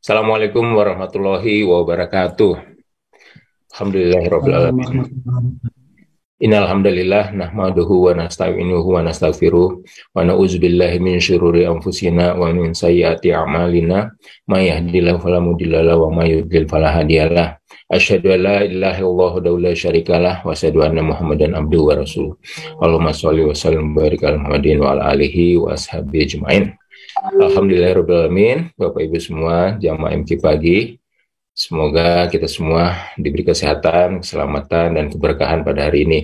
Assalamualaikum warahmatullahi wabarakatuh. Alhamdulillahirabbil Salam alamin. warahmatullahi wabarakatuh. Innal hamdalillah nahmaduhu wa nasta'inuhu wa nastaghfiruh wa na'udzubillahi min syururi anfusina wa min sayyiati a'malina may yahdihillahu fala mudhillalah wa may yudhlil fala hadiyalah. Asyhadu an la ilaha illallah wa la syarikalah wa asyhadu anna Muhammadan abduhu wa rasuluh. Allahumma shalli wa sallim wa barik ala Muhammadin wa ala alihi wa ashabihi ajmain. Alhamdulillahirabbil alamin. Bapak Ibu semua, jamaah MQ pagi. Semoga kita semua diberi kesehatan, keselamatan, dan keberkahan pada hari ini.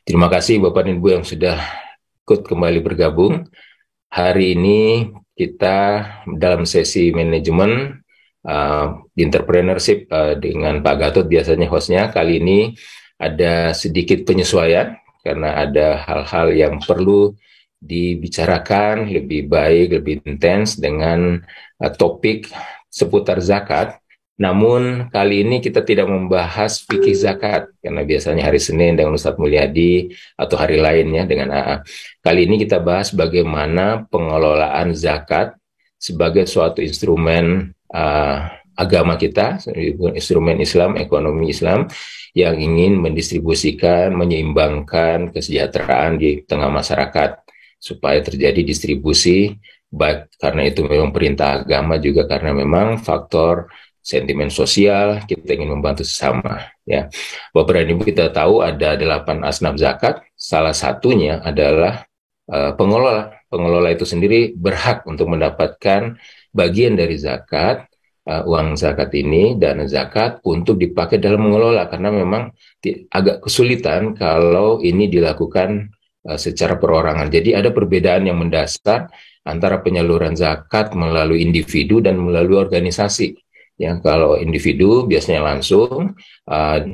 Terima kasih Bapak dan Ibu yang sudah ikut kembali bergabung. Hari ini kita dalam sesi manajemen entrepreneurship dengan Pak Gatot biasanya hostnya. Kali ini ada sedikit penyesuaian karena ada hal-hal yang perlu dibicarakan lebih baik, lebih intens dengan topik seputar zakat. Namun kali ini kita tidak membahas fikih zakat karena biasanya hari Senin dengan Ustadz Mulyadi atau hari lainnya dengan AA. Kali ini kita bahas bagaimana pengelolaan zakat sebagai suatu instrumen agama kita, instrumen Islam, ekonomi Islam yang ingin mendistribusikan, menyeimbangkan kesejahteraan di tengah masyarakat supaya terjadi distribusi, baik karena itu memang perintah agama juga karena memang faktor sentimen sosial, kita ingin membantu sesama. Ya, Bapak dan Ibu, kita tahu ada 8 asnaf zakat. Salah satunya adalah pengelola. Pengelola itu sendiri berhak untuk mendapatkan bagian dari zakat, uang zakat ini, dana zakat untuk dipakai dalam mengelola. Karena memang agak kesulitan kalau ini dilakukan secara perorangan. Jadi ada perbedaan yang mendasar antara penyaluran zakat melalui individu dan melalui organisasi. Ya, kalau individu biasanya langsung,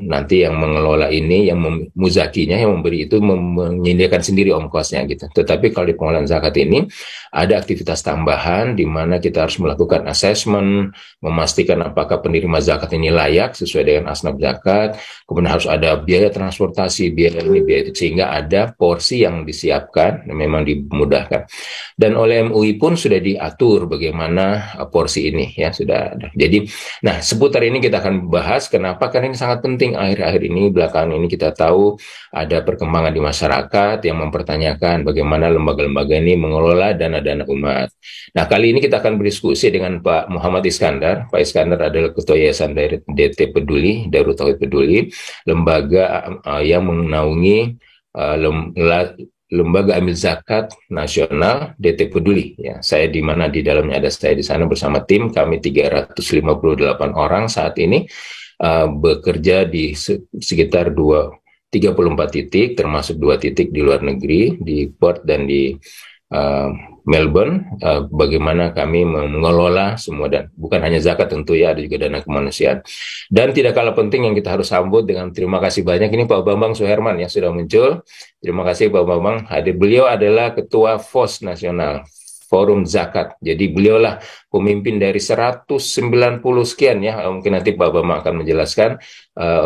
nanti yang mengelola ini, yang muzakinya, yang memberi itu menyediakan sendiri ongkosnya gitu. Tetapi kalau di pengelolaan zakat ini ada aktivitas tambahan di mana kita harus melakukan assessment, memastikan apakah penerima zakat ini layak sesuai dengan asnaf zakat, kemudian harus ada biaya transportasi, biaya ini, biaya itu, sehingga ada porsi yang disiapkan, memang dimudahkan. Dan oleh MUI pun sudah diatur bagaimana porsi ini, ya sudah ada. Jadi nah, seputar ini kita akan bahas. Kenapa? Karena ini sangat penting akhir-akhir ini, belakangan ini kita tahu ada perkembangan di masyarakat yang mempertanyakan bagaimana lembaga-lembaga ini mengelola dana-dana umat. Nah, kali ini kita akan berdiskusi dengan Pak Muhammad Iskandar. Pak Iskandar adalah Ketua Yayasan DT Peduli, Darut Tauhid Peduli, lembaga yang menaungi Lembaga Amil Zakat Nasional DT Peduli. Ya, saya di mana di dalamnya ada saya di sana bersama tim kami 358 orang saat ini bekerja di sekitar 34 titik, termasuk 2 titik di luar negeri, di Perth dan di Melbourne. Bagaimana kami mengelola semua, dan bukan hanya zakat tentu ya, ada juga dana kemanusiaan. Dan tidak kalah penting yang kita harus sambut dengan terima kasih banyak ini Pak Bambang Suherman yang sudah muncul. Terima kasih Pak Bambang hadir. Beliau adalah Ketua FOS Nasional, Forum Zakat. Jadi beliaulah pemimpin dari 190 sekian ya, mungkin nanti Pak Bambang akan menjelaskan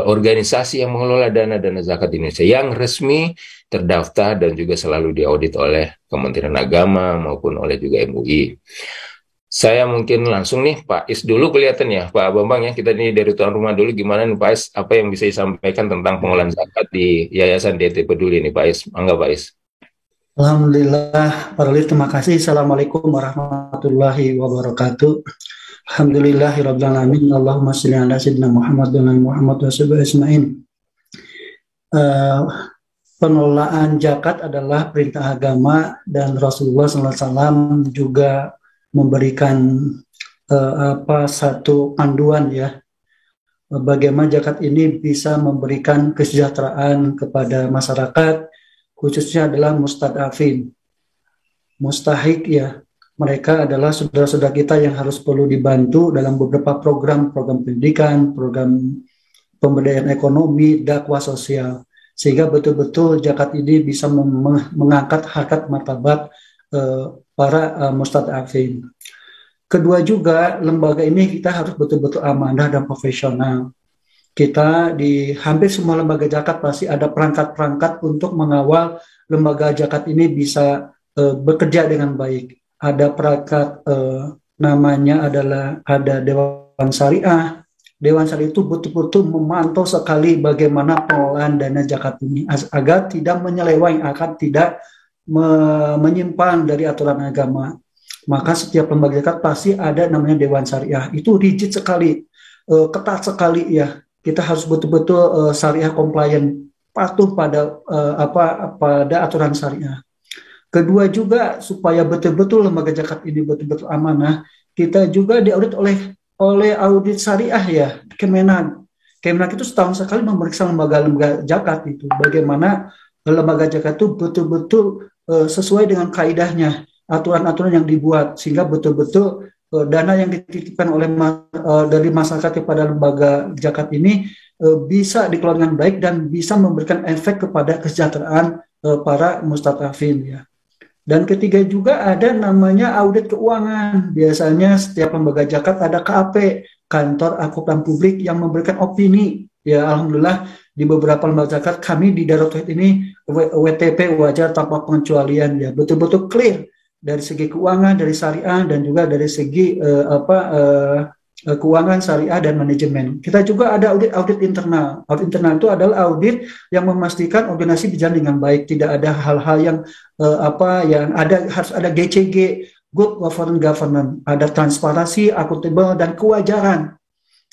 organisasi yang mengelola dana-dana zakat di Indonesia yang resmi terdaftar dan juga selalu diaudit oleh Kementerian Agama maupun oleh juga MUI. Saya mungkin langsung nih Pak Is dulu kelihatan ya Pak Bambang ya, kita ini dari tuan rumah dulu, gimana nih Pak Is, apa yang bisa disampaikan tentang pengelolaan zakat di Yayasan DT Peduli ini Pak Is, enggak Pak Is? Alhamdulillah, Pak Ruli, terima kasih. Assalamualaikum warahmatullahi wabarakatuh. Alhamdulillahirabbil alamin. Allahumma shalli ala sayyidina Muhammad wa ala Muhammad wa sallallahu ajmain. Pengelolaan zakat adalah perintah agama dan Rasulullah SAW juga memberikan satu panduan ya, bagaimana zakat ini bisa memberikan kesejahteraan kepada masyarakat, khususnya adalah mustadafin, mustahik ya. Mereka adalah saudara-saudara kita yang harus perlu dibantu dalam beberapa program pendidikan, program pemberdayaan ekonomi, dakwah sosial, sehingga betul-betul zakat ini bisa mengangkat harkat martabat para mustadafin. Kedua juga, lembaga ini kita harus betul-betul amanah dan profesional. Kita di hampir semua lembaga zakat pasti ada perangkat-perangkat untuk mengawal lembaga zakat ini bisa bekerja dengan baik. Ada perangkat namanya adalah ada Dewan Syariah. Dewan Syariah itu betul-betul memantau sekali bagaimana pengelolaan dana zakat ini agar tidak menyeleweng, agar tidak menyimpang dari aturan agama. Maka setiap lembaga zakat pasti ada namanya Dewan Syariah. Itu rigid sekali, ketat sekali ya. Kita harus betul-betul syariah compliant, patuh pada pada aturan syariah. Kedua juga supaya betul-betul lembaga zakat ini betul-betul amanah, kita juga diaudit oleh audit syariah ya, Kemenak. Kemenak itu setahun sekali memeriksa lembaga-lembaga zakat itu, bagaimana lembaga zakat itu betul-betul sesuai dengan kaidahnya, aturan-aturan yang dibuat, sehingga betul-betul dana yang dititipkan oleh dari masyarakat kepada lembaga zakat ini bisa dikelola dengan baik dan bisa memberikan efek kepada kesejahteraan para mustadafin ya. Dan ketiga juga ada namanya audit keuangan. Biasanya setiap lembaga zakat ada KAP, kantor akuntan publik, yang memberikan opini. Ya alhamdulillah di beberapa lembaga zakat kami di Darut Tauhid ini WTP, wajar tanpa pengecualian ya, betul-betul clear dari segi keuangan, dari syariah, dan juga dari segi keuangan syariah dan manajemen. Kita juga ada audit internal. Audit internal itu adalah audit yang memastikan organisasi berjalan dengan baik, tidak ada hal-hal yang yang ada, harus ada GCG, good governance, ada transparansi, akuntabel, dan kewajaran.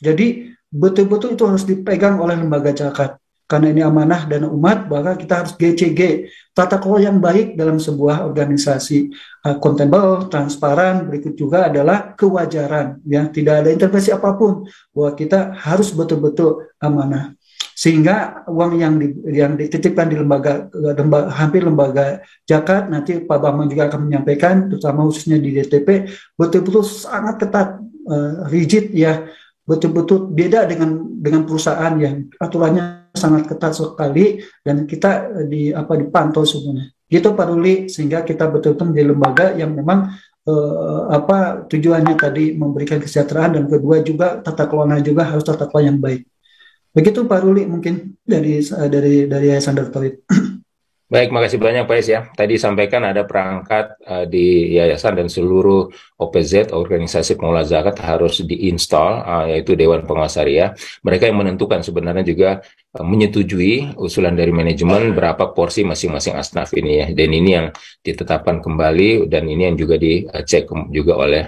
Jadi betul-betul itu harus dipegang oleh lembaga zakat. Karena ini amanah dana umat, maka kita harus GCG, tata kelola yang baik dalam sebuah organisasi, akuntabel, transparan. Berikut juga adalah kewajaran, ya, tidak ada intervensi apapun, bahwa kita harus betul-betul amanah. Sehingga uang yang dititipkan di hampir lembaga zakat, nanti Pak Bambang juga akan menyampaikan, terutama khususnya di DTP, betul-betul sangat ketat, rigid ya, betul-betul beda dengan perusahaan yang aturannya sangat ketat sekali, dan kita dipantau sebenarnya. Gitu Pak Ruli, sehingga kita betul-betul menjadi lembaga yang memang tujuannya tadi memberikan kesejahteraan, dan kedua juga tata kelola juga harus tata kelola yang baik. Begitu Pak Ruli mungkin dari Yayasan Darut Tauhid. Baik, makasih banyak Pak Is ya. Tadi sampaikan ada perangkat di yayasan dan seluruh OPZ, organisasi pengelola zakat, harus diinstal, yaitu Dewan Pengawas Syariah. Mereka yang menentukan sebenarnya juga menyetujui usulan dari manajemen berapa porsi masing-masing asnaf ini ya. Dan ini yang ditetapkan kembali, dan ini yang juga dicek juga oleh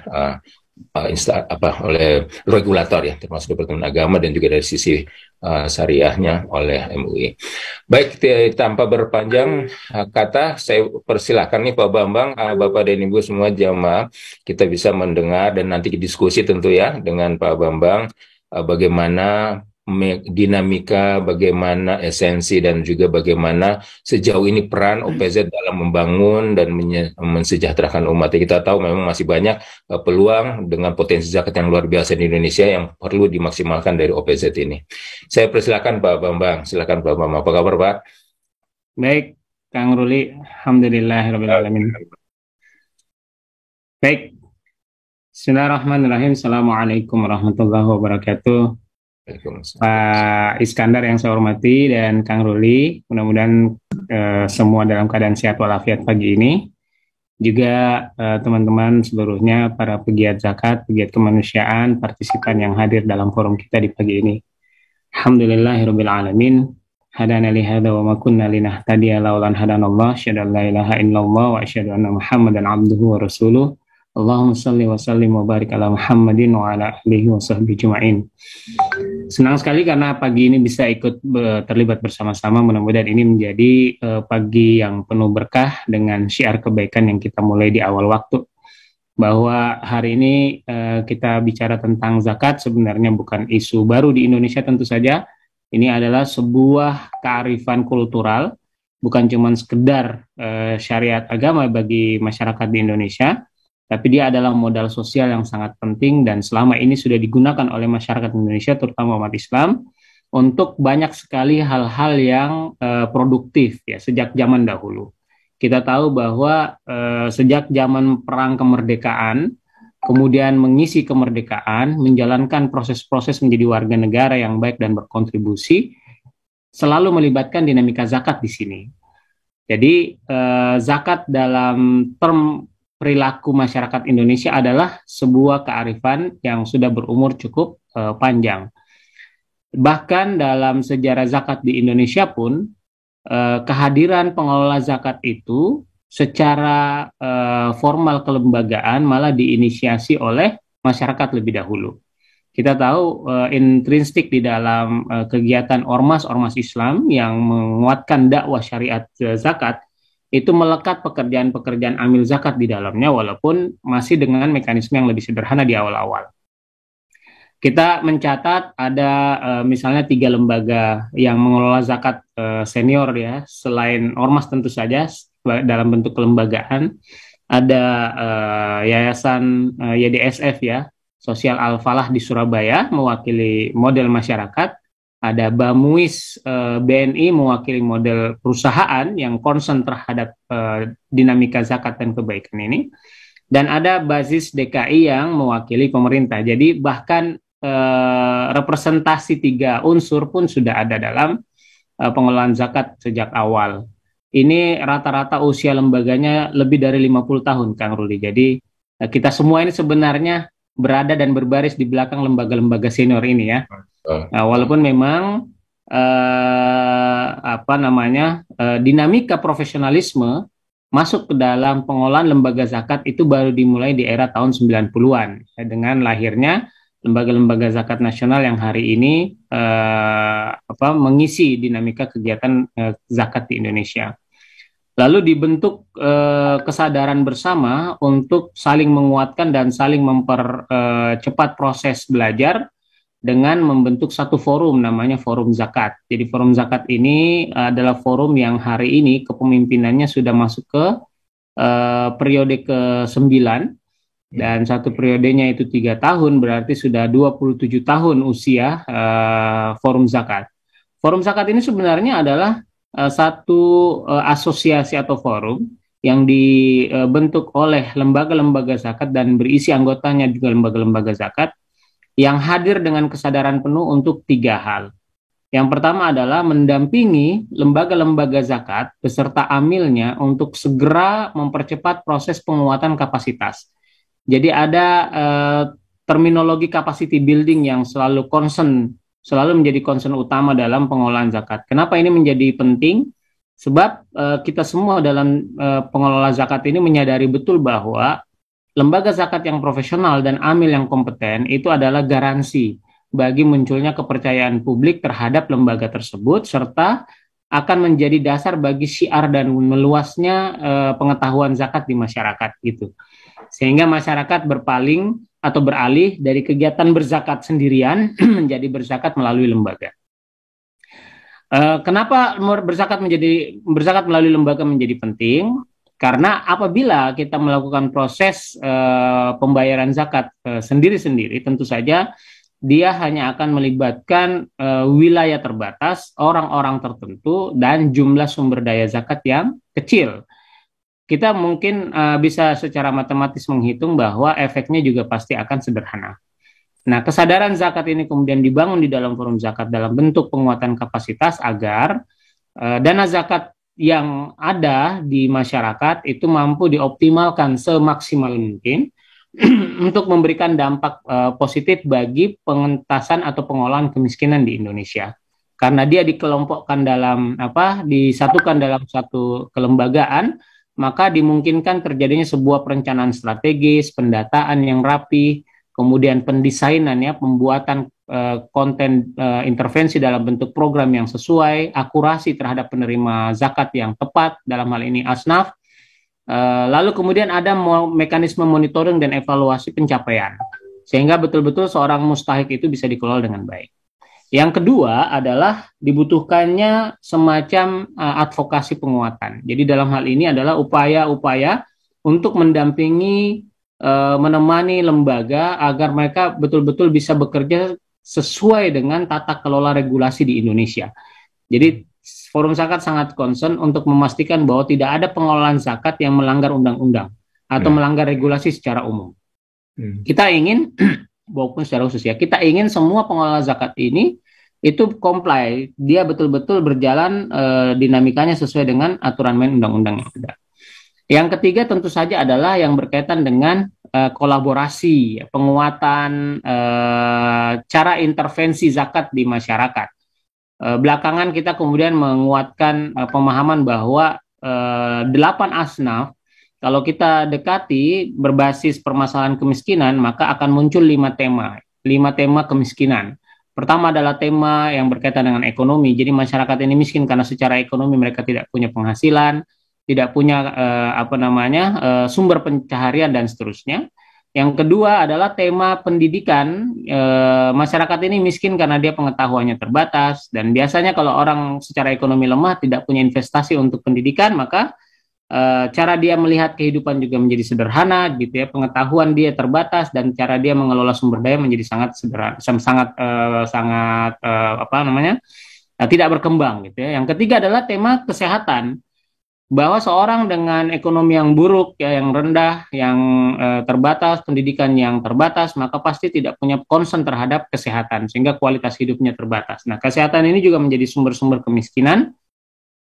oleh regulator ya, termasuk Departemen Agama, dan juga dari sisi syariahnya oleh MUI. Baik, tanpa berpanjang kata, saya persilahkan nih Pak Bambang, Bapak dan Ibu semua jamaah, kita bisa mendengar dan nanti diskusi tentu ya dengan Pak Bambang, bagaimana dinamika, bagaimana esensi, dan juga bagaimana sejauh ini peran OPZ dalam membangun dan mensejahterakan umat. Kita tahu memang masih banyak peluang dengan potensi zakat yang luar biasa di Indonesia yang perlu dimaksimalkan dari OPZ ini. Saya persilakan Pak Bambang. Silakan Pak Bambang. Apa kabar Pak? Baik, Kang Ruli. Alhamdulillahirrahmanirrahim. Baik. Bismillahirrahmanirrahim. Assalamualaikum warahmatullahi wabarakatuh. Pak Iskandar yang saya hormati dan Kang Ruli, mudah-mudahan semua dalam keadaan sehat walafiat pagi ini. Juga teman-teman seluruhnya, para pegiat zakat, pegiat kemanusiaan, partisipan yang hadir dalam forum kita di pagi ini. Alhamdulillahirabbil alamin. Hadana li hadza wa ma kunna linahtadiya laulan hadanallah. Asyhadu an la ilaha illallah wa asyhadu anna Muhammadan abduhu wa rasuluh. Allahumma salli wa sallim wa barik ala Muhammadin wa ala alihi wa sahbihi ajma'in. Senang sekali karena pagi ini bisa ikut terlibat bersama-sama. Mudah-mudahan ini menjadi pagi yang penuh berkah dengan syiar kebaikan yang kita mulai di awal waktu. Bahwa hari ini kita bicara tentang zakat, sebenarnya bukan isu baru di Indonesia tentu saja. Ini adalah sebuah kearifan kultural, bukan cuma sekedar syariat agama bagi masyarakat di Indonesia, tapi dia adalah modal sosial yang sangat penting dan selama ini sudah digunakan oleh masyarakat Indonesia, terutama umat Islam, untuk banyak sekali hal-hal yang produktif ya sejak zaman dahulu. Kita tahu bahwa sejak zaman perang kemerdekaan, kemudian mengisi kemerdekaan, menjalankan proses-proses menjadi warga negara yang baik dan berkontribusi, selalu melibatkan dinamika zakat di sini. Jadi zakat dalam term perilaku masyarakat Indonesia adalah sebuah kearifan yang sudah berumur cukup panjang. Bahkan dalam sejarah zakat di Indonesia pun, kehadiran pengelola zakat itu secara formal kelembagaan malah diinisiasi oleh masyarakat lebih dahulu. Kita tahu intrinsik di dalam kegiatan ormas-ormas Islam yang menguatkan dakwah syariat zakat itu melekat pekerjaan-pekerjaan amil zakat di dalamnya, walaupun masih dengan mekanisme yang lebih sederhana di awal-awal. Kita mencatat ada misalnya 3 lembaga yang mengelola zakat senior ya, selain ormas tentu saja dalam bentuk kelembagaan. Ada Yayasan YDSF ya, Sosial Al-Falah di Surabaya mewakili model masyarakat. Ada Bamuis BNI mewakili model perusahaan yang concern terhadap dinamika zakat dan kebaikan ini. Dan ada Basis DKI yang mewakili pemerintah. Jadi bahkan representasi 3 unsur pun sudah ada dalam pengelolaan zakat sejak awal. Ini rata-rata usia lembaganya lebih dari 50 tahun, Kang Ruli. Jadi kita semua ini sebenarnya berada dan berbaris di belakang lembaga-lembaga senior ini ya. Walaupun memang dinamika profesionalisme masuk ke dalam pengelolaan lembaga zakat itu baru dimulai di era tahun 90-an dengan lahirnya lembaga-lembaga zakat nasional yang hari ini mengisi dinamika kegiatan zakat di Indonesia. Lalu dibentuk kesadaran bersama untuk saling menguatkan dan saling mempercepat proses belajar dengan membentuk satu forum namanya Forum Zakat. Jadi Forum Zakat ini adalah forum yang hari ini kepemimpinannya sudah masuk ke periode ke-9 dan satu periodenya itu 3 tahun, berarti sudah 27 tahun usia Forum Zakat. Forum Zakat ini sebenarnya adalah satu asosiasi atau forum yang dibentuk oleh lembaga-lembaga zakat dan berisi anggotanya juga lembaga-lembaga zakat yang hadir dengan kesadaran penuh untuk 3 hal. Yang pertama adalah mendampingi lembaga-lembaga zakat beserta amilnya untuk segera mempercepat proses penguatan kapasitas. Jadi ada terminologi capacity building yang selalu menjadi concern utama dalam pengelolaan zakat. Kenapa ini menjadi penting? Sebab kita semua dalam pengelola zakat ini menyadari betul bahwa lembaga zakat yang profesional dan amil yang kompeten itu adalah garansi bagi munculnya kepercayaan publik terhadap lembaga tersebut serta akan menjadi dasar bagi syiar dan meluasnya pengetahuan zakat di masyarakat gitu. Sehingga masyarakat berpaling atau beralih dari kegiatan berzakat sendirian menjadi berzakat melalui lembaga. Kenapa berzakat melalui lembaga menjadi penting? Karena apabila kita melakukan proses pembayaran zakat sendiri-sendiri, tentu saja dia hanya akan melibatkan wilayah terbatas, orang-orang tertentu, dan jumlah sumber daya zakat yang kecil. Kita mungkin bisa secara matematis menghitung bahwa efeknya juga pasti akan sederhana. Nah, kesadaran zakat ini kemudian dibangun di dalam forum zakat dalam bentuk penguatan kapasitas agar dana zakat yang ada di masyarakat itu mampu dioptimalkan semaksimal mungkin untuk memberikan dampak positif bagi pengentasan atau pengolahan kemiskinan di Indonesia. Karena dia dikelompokkan disatukan dalam satu kelembagaan, maka dimungkinkan terjadinya sebuah perencanaan strategis, pendataan yang rapi, kemudian pendesainan pembuatan konten intervensi dalam bentuk program yang sesuai, akurasi terhadap penerima zakat yang tepat, dalam hal ini asnaf. Lalu kemudian ada mekanisme monitoring dan evaluasi pencapaian, sehingga betul-betul seorang mustahik itu bisa dikelola dengan baik. Yang kedua adalah dibutuhkannya semacam advokasi penguatan. Jadi dalam hal ini adalah upaya-upaya untuk mendampingi, menemani lembaga agar mereka betul-betul bisa bekerja sesuai dengan tata kelola regulasi di Indonesia. Jadi Forum Zakat sangat concern untuk memastikan bahwa tidak ada pengelolaan zakat yang melanggar undang-undang atau melanggar regulasi secara umum. Kita ingin, walaupun secara khusus kita ingin semua pengelola zakat ini itu comply, dia betul-betul berjalan dinamikanya sesuai dengan aturan main undang-undang yang ada. Yang ketiga tentu saja adalah yang berkaitan dengan kolaborasi, penguatan cara intervensi zakat di masyarakat. Belakangan kita kemudian menguatkan pemahaman bahwa 8 asnaf, kalau kita dekati berbasis permasalahan kemiskinan, maka akan muncul 5 tema kemiskinan. Pertama adalah tema yang berkaitan dengan ekonomi. Jadi masyarakat ini miskin karena secara ekonomi mereka tidak punya penghasilan, tidak punya sumber pencaharian dan seterusnya. Yang kedua adalah tema pendidikan. Masyarakat ini miskin karena dia pengetahuannya terbatas, dan biasanya kalau orang secara ekonomi lemah tidak punya investasi untuk pendidikan, maka cara dia melihat kehidupan juga menjadi sederhana, gitu ya. Pengetahuan dia terbatas dan cara dia mengelola sumber daya menjadi sangat sederhana, tidak berkembang, gitu ya. Yang ketiga adalah tema kesehatan, bahwa seorang dengan ekonomi yang buruk, ya, yang rendah, yang terbatas, pendidikan yang terbatas, maka pasti tidak punya concern terhadap kesehatan, sehingga kualitas hidupnya terbatas. Nah, kesehatan ini juga menjadi sumber-sumber kemiskinan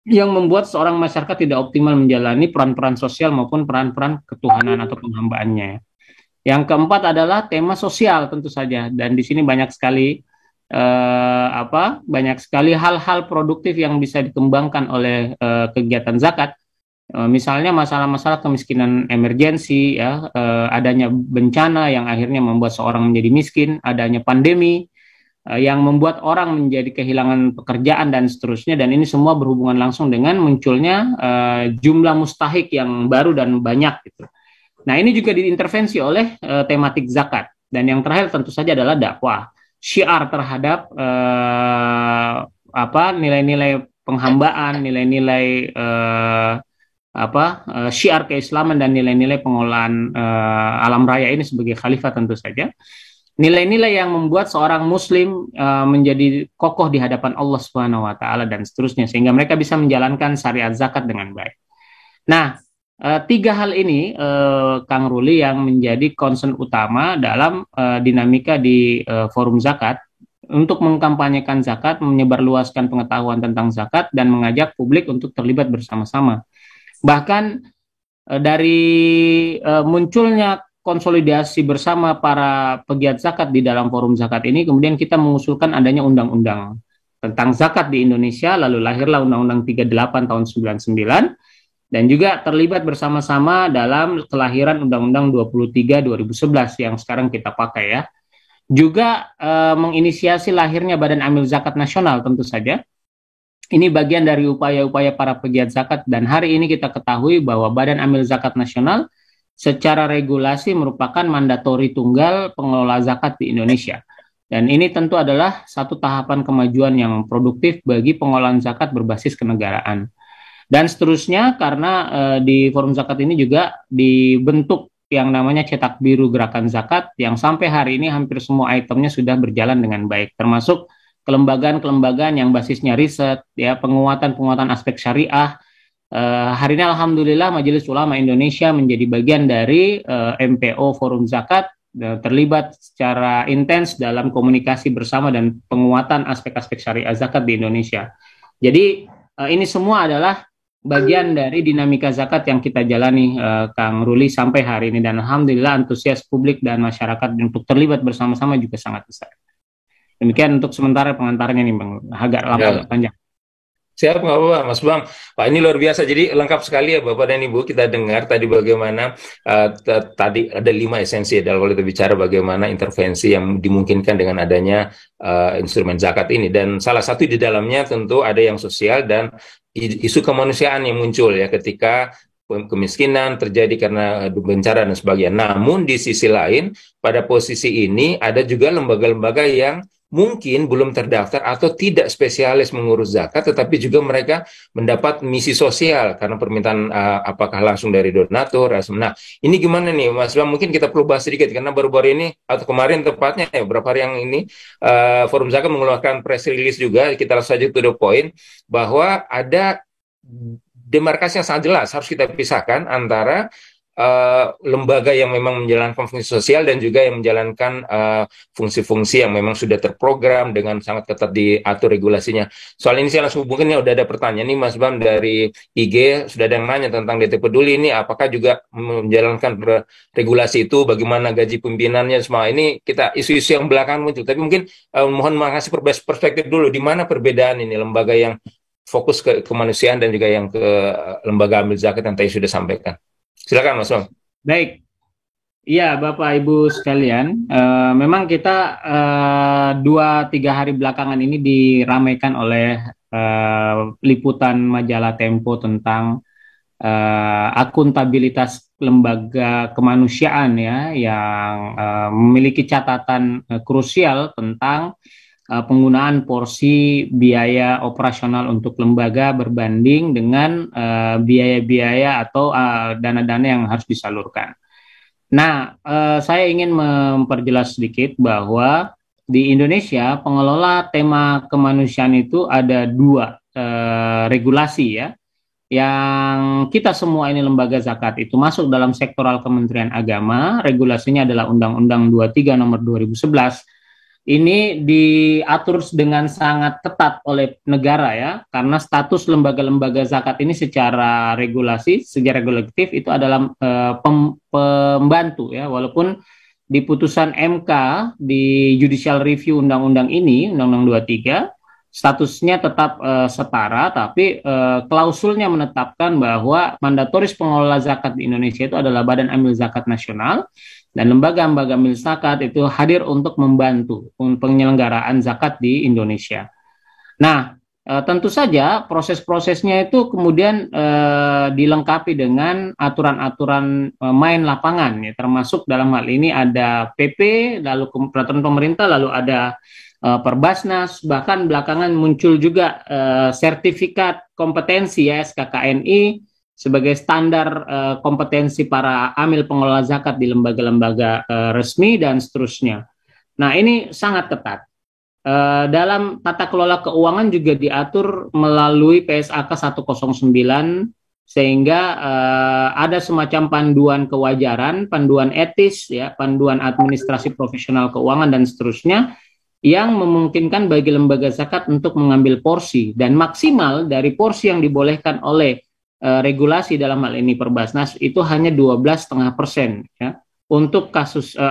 yang membuat seorang masyarakat tidak optimal menjalani peran-peran sosial maupun peran-peran ketuhanan atau penghambaannya. Yang keempat adalah tema sosial tentu saja, dan di sini banyak sekali hal-hal produktif yang bisa dikembangkan oleh kegiatan zakat. Misalnya masalah-masalah kemiskinan emergensi, ya, adanya bencana yang akhirnya membuat seorang menjadi miskin, adanya pandemi yang membuat orang menjadi kehilangan pekerjaan dan seterusnya, dan ini semua berhubungan langsung dengan munculnya jumlah mustahik yang baru dan banyak, gitu. Nah, ini juga diintervensi oleh tematik zakat. Dan yang terakhir tentu saja adalah dakwah, syiar terhadap nilai-nilai penghambaan, nilai-nilai syiar keislaman dan nilai-nilai pengolahan alam raya ini sebagai khalifah tentu saja. Nilai-nilai yang membuat seorang muslim menjadi kokoh di hadapan Allah Subhanahu wa taala dan seterusnya, sehingga mereka bisa menjalankan syariat zakat dengan baik. Nah, 3 hal ini, Kang Ruli, yang menjadi concern utama dalam dinamika di forum zakat untuk mengkampanyekan zakat, menyebarluaskan pengetahuan tentang zakat, dan mengajak publik untuk terlibat bersama-sama. Bahkan dari munculnya konsolidasi bersama para pegiat zakat di dalam forum zakat ini, kemudian kita mengusulkan adanya undang-undang tentang zakat di Indonesia, lalu lahirlah Undang-Undang 38 tahun 99, dan juga terlibat bersama-sama dalam kelahiran Undang-Undang 23 2011 yang sekarang kita pakai, ya. Juga menginisiasi lahirnya Badan Amil Zakat Nasional tentu saja. Ini bagian dari upaya-upaya para pegiat zakat, dan hari ini kita ketahui bahwa Badan Amil Zakat Nasional secara regulasi merupakan mandatori tunggal pengelola zakat di Indonesia. Dan ini tentu adalah satu tahapan kemajuan yang produktif bagi pengolahan zakat berbasis kenegaraan. Dan seterusnya, karena di forum zakat ini juga dibentuk yang namanya cetak biru gerakan zakat, yang sampai hari ini hampir semua itemnya sudah berjalan dengan baik, termasuk kelembagaan-kelembagaan yang basisnya riset, ya, penguatan aspek syariah. Hari ini alhamdulillah Majelis Ulama Indonesia menjadi bagian dari MPO Forum Zakat, terlibat secara intens dalam komunikasi bersama dan penguatan aspek-aspek syariah zakat di Indonesia. Jadi ini semua adalah bagian dari dinamika zakat yang kita jalani, Kang Ruli, sampai hari ini, dan alhamdulillah antusias publik dan masyarakat untuk terlibat bersama-sama juga sangat besar. Demikian untuk sementara pengantarnya nih, Bang, agak lama, agak panjang. Siap, nggak apa-apa, Mas Bang. Pak, ini luar biasa. Jadi lengkap sekali, ya, Bapak dan Ibu. Kita dengar tadi bagaimana tadi ada 5 esensi, ya, kalau kita bicara bagaimana intervensi yang dimungkinkan dengan adanya instrumen zakat ini. Dan salah satu di dalamnya tentu ada yang sosial dan isu kemanusiaan yang muncul, ya, ketika kemiskinan terjadi karena bencana dan sebagainya. Namun di sisi lain, pada posisi ini ada juga lembaga-lembaga yang mungkin belum terdaftar atau tidak spesialis mengurus zakat, tetapi juga mereka mendapat misi sosial karena permintaan apakah langsung dari donatur. Nah, ini gimana nih, Mas Bang? Mungkin kita perlu bahas sedikit, karena baru-baru ini atau kemarin tepatnya, ya, beberapa hari yang ini Forum Zakat mengeluarkan press release juga. Kita langsung saja to the point, bahwa ada demarkasi yang sangat jelas harus kita pisahkan antara lembaga yang memang menjalankan fungsi sosial dan juga yang menjalankan fungsi-fungsi yang memang sudah terprogram dengan sangat ketat diatur regulasinya. Soal ini saya langsung hubungin, ya udah ada pertanyaan nih Mas Bam dari IG, sudah ada yang nanya tentang DT Peduli ini, apakah juga menjalankan regulasi itu, bagaimana gaji pimpinannya, semua ini kita isu-isu yang belakangan muncul. Tapi mungkin mohon mengasih perspektif dulu, di mana perbedaan ini lembaga yang fokus ke kemanusiaan dan juga yang ke lembaga amil zakat yang tadi sudah sampaikan. Silakan Mas Bang. Baik, iya Bapak Ibu sekalian, memang kita 2-3 hari belakangan ini diramaikan oleh liputan majalah Tempo tentang akuntabilitas lembaga kemanusiaan ya, yang memiliki catatan krusial tentang penggunaan porsi biaya operasional untuk lembaga berbanding dengan biaya-biaya atau dana-dana yang harus disalurkan. Nah, saya ingin memperjelas sedikit bahwa di Indonesia pengelola tema kemanusiaan itu ada 2 regulasi ya, yang kita semua ini lembaga zakat itu masuk dalam sektoral Kementerian Agama. Regulasinya adalah Undang-Undang 23 nomor 2011. Ini diatur dengan sangat ketat oleh negara ya, karena status lembaga-lembaga zakat ini secara regulasi, secara regulatif itu adalah pembantu ya, walaupun di putusan MK di judicial review undang-undang ini, Undang-Undang 23, statusnya tetap setara, tapi klausulnya menetapkan bahwa mandatoris pengelola zakat di Indonesia itu adalah Badan Amil Zakat Nasional, dan lembaga-lembaga amil zakat itu hadir untuk membantu penyelenggaraan zakat di Indonesia. Nah, tentu saja proses-prosesnya itu kemudian dilengkapi dengan aturan-aturan main lapangan, ya, termasuk dalam hal ini ada PP, lalu peraturan pemerintah, lalu ada Perbasnas, bahkan belakangan muncul juga sertifikat kompetensi ya, SKKNI, sebagai standar kompetensi para amil pengelola zakat di lembaga-lembaga resmi dan seterusnya. Nah, ini sangat ketat. Dalam tata kelola keuangan juga diatur melalui PSAK 109, sehingga ada semacam panduan kewajaran, panduan etis, ya, panduan administrasi profesional keuangan dan seterusnya, yang memungkinkan bagi lembaga zakat untuk mengambil porsi dan maksimal dari porsi yang dibolehkan oleh regulasi dalam hal ini Perbasnas itu hanya 12,5% ya untuk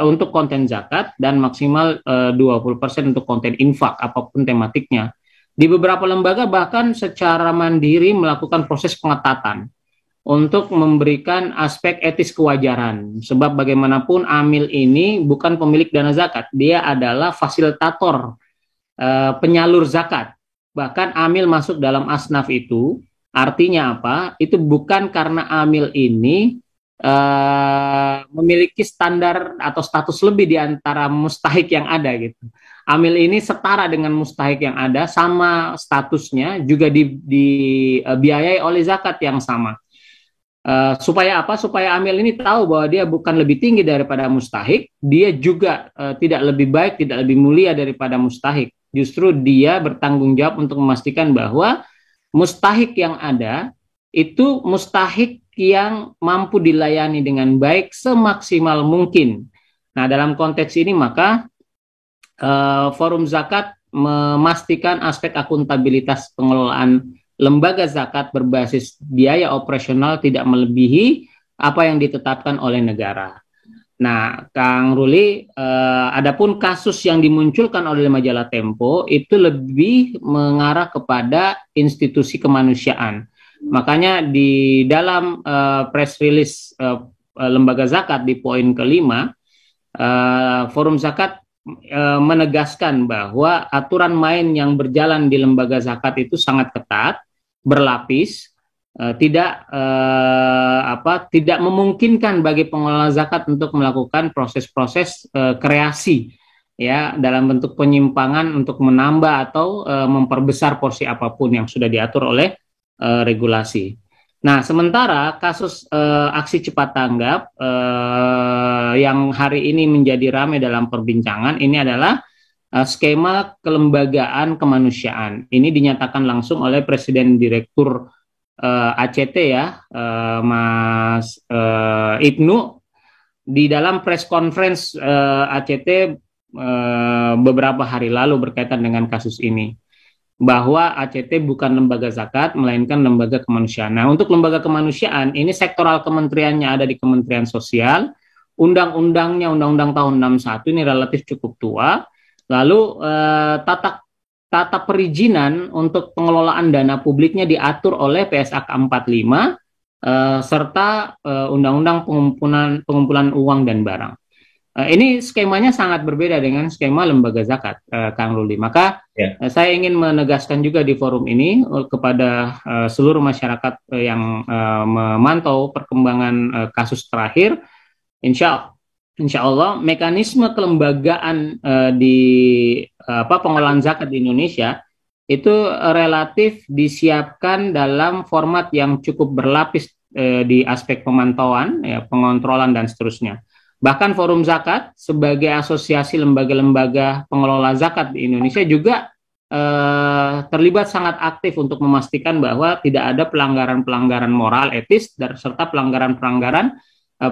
untuk konten zakat, dan maksimal 20% untuk konten infak apapun tematiknya. Di beberapa lembaga bahkan secara mandiri melakukan proses pengetatan untuk memberikan aspek etis kewajaran, sebab bagaimanapun amil ini bukan pemilik dana zakat, dia adalah fasilitator penyalur zakat. Bahkan amil masuk dalam asnaf itu artinya apa? Itu bukan karena amil ini memiliki standar atau status lebih di antara mustahik yang ada gitu. Amil ini setara dengan mustahik yang ada, sama statusnya, juga dibiayai oleh zakat yang sama. Supaya apa? Supaya amil ini tahu bahwa dia bukan lebih tinggi daripada mustahik, dia juga tidak lebih baik, tidak lebih mulia daripada mustahik. Justru dia bertanggung jawab untuk memastikan bahwa mustahik yang ada itu mustahik yang mampu dilayani dengan baik semaksimal mungkin. Nah, dalam konteks ini maka Forum Zakat memastikan aspek akuntabilitas pengelolaan lembaga zakat berbasis biaya operasional tidak melebihi apa yang ditetapkan oleh negara. Nah, Kang Ruli, adapun kasus yang dimunculkan oleh majalah Tempo itu lebih mengarah kepada institusi kemanusiaan. Makanya di dalam press release lembaga zakat di poin kelima, Forum Zakat menegaskan bahwa aturan main yang berjalan di lembaga zakat itu sangat ketat, berlapis, tidak memungkinkan bagi pengelola zakat untuk melakukan proses-proses kreasi ya dalam bentuk penyimpangan untuk menambah atau memperbesar porsi apapun yang sudah diatur oleh regulasi. Nah, sementara kasus aksi cepat tanggap yang hari ini menjadi ramai dalam perbincangan ini adalah skema kelembagaan kemanusiaan. Ini dinyatakan langsung oleh Presiden Direktur ACT ya, Mas Ibnu, di dalam press conference ACT beberapa hari lalu berkaitan dengan kasus ini, bahwa ACT bukan lembaga zakat, melainkan lembaga kemanusiaan. Nah, untuk lembaga kemanusiaan, ini sektoral kementeriannya ada di Kementerian Sosial, undang-undangnya Undang-Undang tahun 61 ini relatif cukup tua, lalu tata perizinan untuk pengelolaan dana publiknya diatur oleh PSAK 45, serta Undang-Undang pengumpulan uang dan barang. Ini skemanya sangat berbeda dengan skema lembaga zakat, Kang Ruli. Maka saya ingin menegaskan juga di forum ini kepada seluruh masyarakat yang memantau perkembangan kasus terakhir, insya Allah mekanisme kelembagaan di pengelolaan zakat di Indonesia itu relatif disiapkan dalam format yang cukup berlapis di aspek pemantauan, ya, pengontrolan dan seterusnya. Bahkan Forum Zakat sebagai asosiasi lembaga-lembaga pengelola zakat di Indonesia juga terlibat sangat aktif untuk memastikan bahwa tidak ada pelanggaran-pelanggaran moral, etis, serta pelanggaran-pelanggaran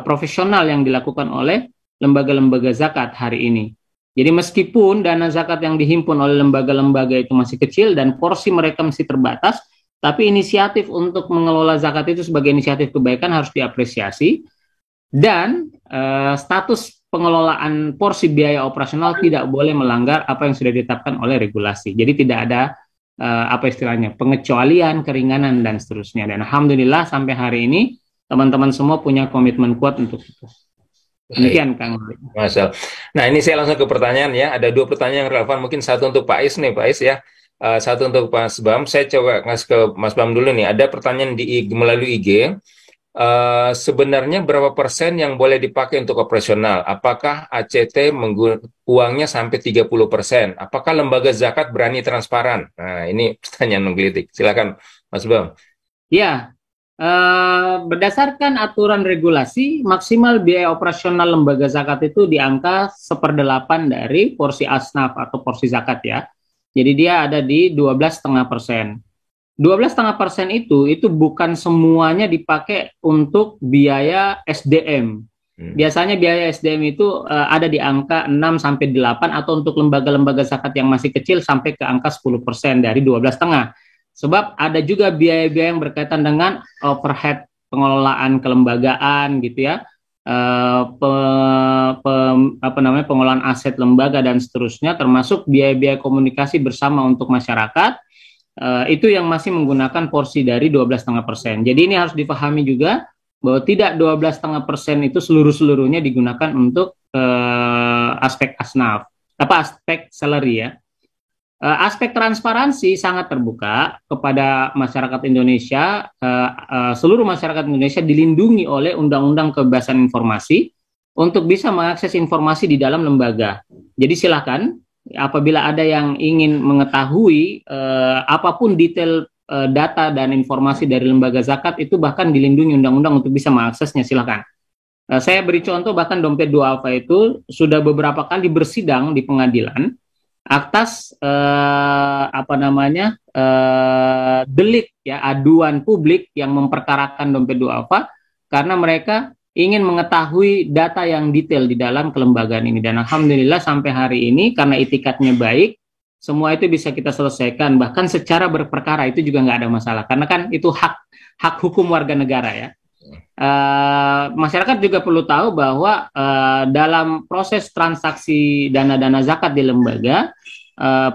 profesional yang dilakukan oleh lembaga-lembaga zakat hari ini. Jadi meskipun dana zakat yang dihimpun oleh lembaga-lembaga itu masih kecil dan porsi mereka masih terbatas, tapi inisiatif untuk mengelola zakat itu sebagai inisiatif kebaikan harus diapresiasi. Dan status pengelolaan porsi biaya operasional tidak boleh melanggar apa yang sudah ditetapkan oleh regulasi. Jadi tidak ada pengecualian, keringanan dan seterusnya. Dan alhamdulillah sampai hari ini teman-teman semua punya komitmen kuat untuk itu. Demikian Kang. Masya. Nah ini saya langsung ke pertanyaan ya. Ada 2 pertanyaan yang relevan. Mungkin satu untuk Pak Is nih, Pak Is ya. Satu untuk Mas Bam. Saya coba ngasih ke Mas Bam dulu nih. Ada pertanyaan melalui IG. Sebenarnya berapa persen yang boleh dipakai untuk operasional? Apakah ACT uangnya sampai 30%? Apakah lembaga zakat berani transparan? Nah, ini pertanyaan menggelitik. Silakan, Mas Bam. Ya, berdasarkan aturan regulasi, maksimal biaya operasional lembaga zakat itu di angka 1/8 dari porsi asnaf atau porsi zakat ya. Jadi dia ada di 12,5%. 12,5% itu bukan semuanya dipakai untuk biaya SDM. Biasanya biaya SDM itu ada di angka 6-8 atau untuk lembaga-lembaga zakat yang masih kecil sampai ke angka 10% dari 12,5. Sebab ada juga biaya-biaya yang berkaitan dengan overhead pengelolaan kelembagaan gitu ya. Pengelolaan aset lembaga dan seterusnya, termasuk biaya-biaya komunikasi bersama untuk masyarakat. Itu yang masih menggunakan porsi dari 12,5%. Jadi ini harus dipahami juga bahwa tidak 12,5% itu seluruhnya digunakan untuk aspek asnaf, aspek salary ya. Aspek transparansi sangat terbuka kepada masyarakat Indonesia. Seluruh masyarakat Indonesia dilindungi oleh Undang-Undang Kebebasan Informasi untuk bisa mengakses informasi di dalam lembaga. Jadi silakan. Apabila ada yang ingin mengetahui apapun detail data dan informasi dari lembaga zakat, itu bahkan dilindungi undang-undang untuk bisa mengaksesnya, silakan. Saya beri contoh, bahkan dompet duafa itu sudah beberapa kali bersidang di pengadilan atas delik ya, aduan publik yang memperkarakan dompet duafa karena mereka ingin mengetahui data yang detail di dalam kelembagaan ini. Dan alhamdulillah sampai hari ini karena itikadnya baik, semua itu bisa kita selesaikan. Bahkan secara berperkara itu juga nggak ada masalah. Karena kan itu hak hukum warga negara ya. Masyarakat juga perlu tahu bahwa dalam proses transaksi dana-dana zakat di lembaga,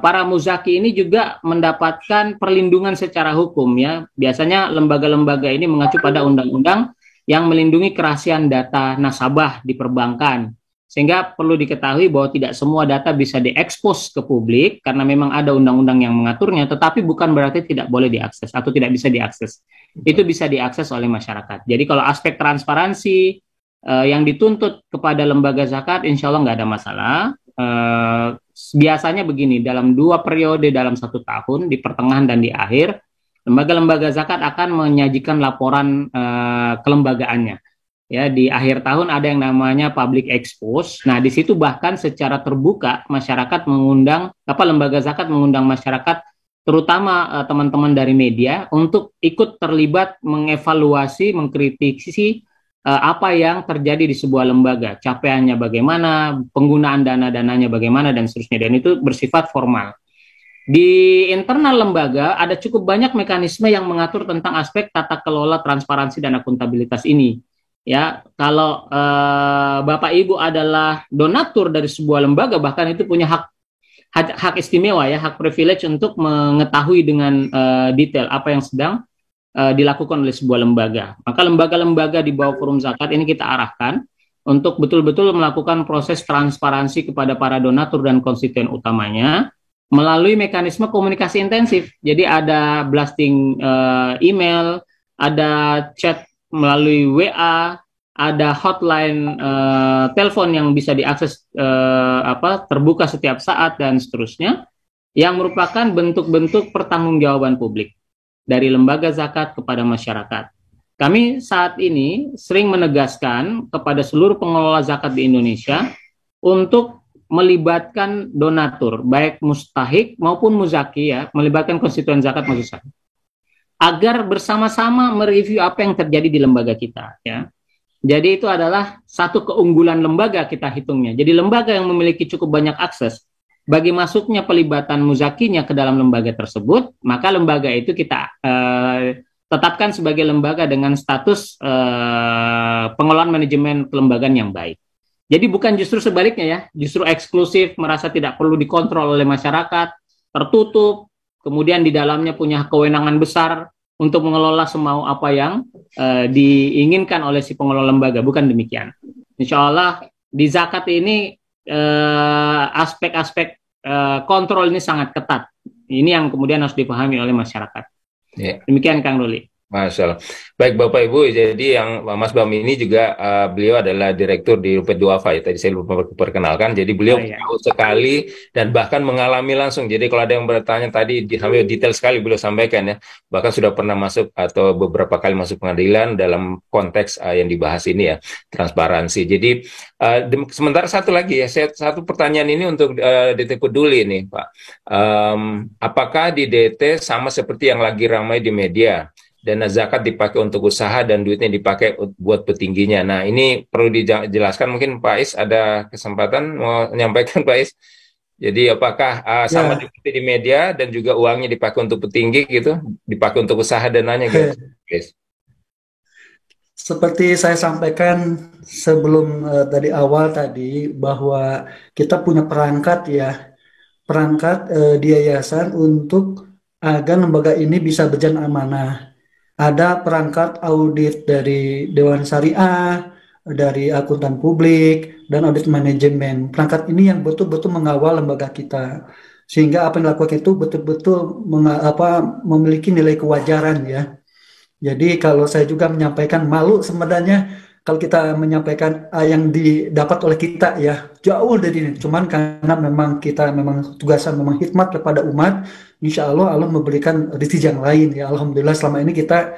para muzaki ini juga mendapatkan perlindungan secara hukum ya. Biasanya lembaga-lembaga ini mengacu pada undang-undang yang melindungi kerahasiaan data nasabah di perbankan. Sehingga perlu diketahui bahwa tidak semua data bisa diekspos ke publik karena memang ada undang-undang yang mengaturnya, tetapi bukan berarti tidak boleh diakses atau tidak bisa diakses. Itu bisa diakses oleh masyarakat. Jadi kalau aspek transparansi yang dituntut kepada lembaga zakat, insya Allah nggak ada masalah. Biasanya begini, dalam 2 periode dalam 1 tahun, di pertengahan dan di akhir, lembaga-lembaga zakat akan menyajikan laporan kelembagaannya. Ya, di akhir tahun ada yang namanya public expose. Nah, di situ bahkan secara terbuka masyarakat mengundang lembaga zakat mengundang masyarakat terutama teman-teman dari media untuk ikut terlibat mengevaluasi, mengkritisi apa yang terjadi di sebuah lembaga, capaiannya bagaimana, penggunaan dana-dananya bagaimana, dan seterusnya. Dan itu bersifat formal. Di internal lembaga ada cukup banyak mekanisme yang mengatur tentang aspek tata kelola, transparansi, dan akuntabilitas ini. Ya, kalau Bapak Ibu adalah donatur dari sebuah lembaga, bahkan itu punya hak istimewa ya, hak privilege untuk mengetahui dengan detail apa yang sedang dilakukan oleh sebuah lembaga. Maka lembaga-lembaga di bawah Forum Zakat ini kita arahkan untuk betul-betul melakukan proses transparansi kepada para donatur dan konstituen utamanya melalui mekanisme komunikasi intensif. Jadi ada blasting email, ada chat melalui WA, ada hotline telepon yang bisa diakses terbuka setiap saat dan seterusnya, yang merupakan bentuk-bentuk pertanggungjawaban publik dari lembaga zakat kepada masyarakat. Kami saat ini sering menegaskan kepada seluruh pengelola zakat di Indonesia untuk melibatkan donatur, baik mustahik maupun muzaki ya, melibatkan konstituen zakat maksud saya, agar bersama-sama mereview apa yang terjadi di lembaga kita ya. Jadi itu adalah satu keunggulan lembaga kita hitungnya. Jadi lembaga yang memiliki cukup banyak akses bagi masuknya pelibatan muzakinya ke dalam lembaga tersebut, maka lembaga itu kita tetapkan sebagai lembaga dengan status pengelolaan manajemen kelembagaan yang baik. Jadi bukan justru sebaliknya ya, justru eksklusif, merasa tidak perlu dikontrol oleh masyarakat, tertutup, kemudian di dalamnya punya kewenangan besar untuk mengelola semau apa yang diinginkan oleh si pengelola lembaga. Bukan demikian. Insya Allah di zakat ini aspek-aspek kontrol ini sangat ketat. Ini yang kemudian harus dipahami oleh masyarakat. Yeah. Demikian Kang Ruli. Masya Allah. Baik Bapak Ibu, jadi yang Mas Bam ini juga beliau adalah direktur di Rumput Duafa ya. Tadi saya lupa perkenalkan. Jadi beliau tahu sekali dan bahkan mengalami langsung. Jadi kalau ada yang bertanya tadi, detail sekali beliau sampaikan ya. Bahkan sudah pernah masuk atau beberapa kali masuk pengadilan dalam konteks yang dibahas ini ya, transparansi. Jadi sementara satu lagi ya, satu pertanyaan ini untuk DT Peduli nih Pak. Apakah di DT sama seperti yang lagi ramai di media? Dana zakat dipakai untuk usaha dan duitnya dipakai buat petingginya. Nah, ini perlu dijelaskan. Mungkin Pak Is ada kesempatan mau menyampaikan Pak Is. Jadi apakah sama seperti di media dan juga uangnya dipakai untuk petinggi gitu, dipakai untuk usaha dananya gitu? Seperti saya sampaikan sebelum dari awal tadi bahwa kita punya perangkat di yayasan untuk agar lembaga ini bisa berjalan amanah. Ada perangkat audit dari Dewan Syariah, dari akuntan publik, dan audit manajemen. Perangkat ini yang betul-betul mengawal lembaga kita. Sehingga apa yang dilakukan itu betul-betul memiliki nilai kewajaran ya. Jadi kalau saya juga menyampaikan malu sebenarnya kalau kita menyampaikan yang didapat oleh kita ya jauh dari ini. Cuman karena memang kita tugasan hikmat kepada umat, insya Allah memberikan rezeki yang lain ya. Alhamdulillah selama ini kita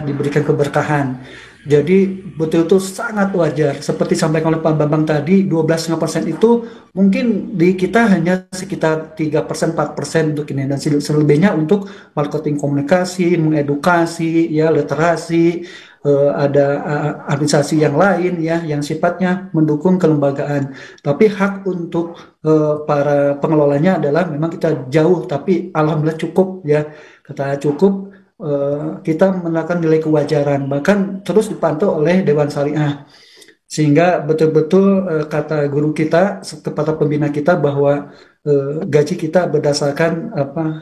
diberikan keberkahan. Jadi betul-betul sangat wajar. Seperti sampaikan oleh Pak Bambang tadi, 12,5% itu mungkin di kita hanya sekitar 3%, 4% untuk ini. Dan selebihnya untuk marketing komunikasi, mengedukasi, ya literasi, ada administrasi yang lain ya yang sifatnya mendukung kelembagaan. Tapi hak untuk para pengelolanya adalah memang kita jauh, tapi alhamdulillah cukup ya. Kata cukup, kita menekan nilai kewajaran, bahkan terus dipantau oleh Dewan Syariah. Sehingga betul-betul kata guru kita, kepada pembina kita bahwa gaji kita berdasarkan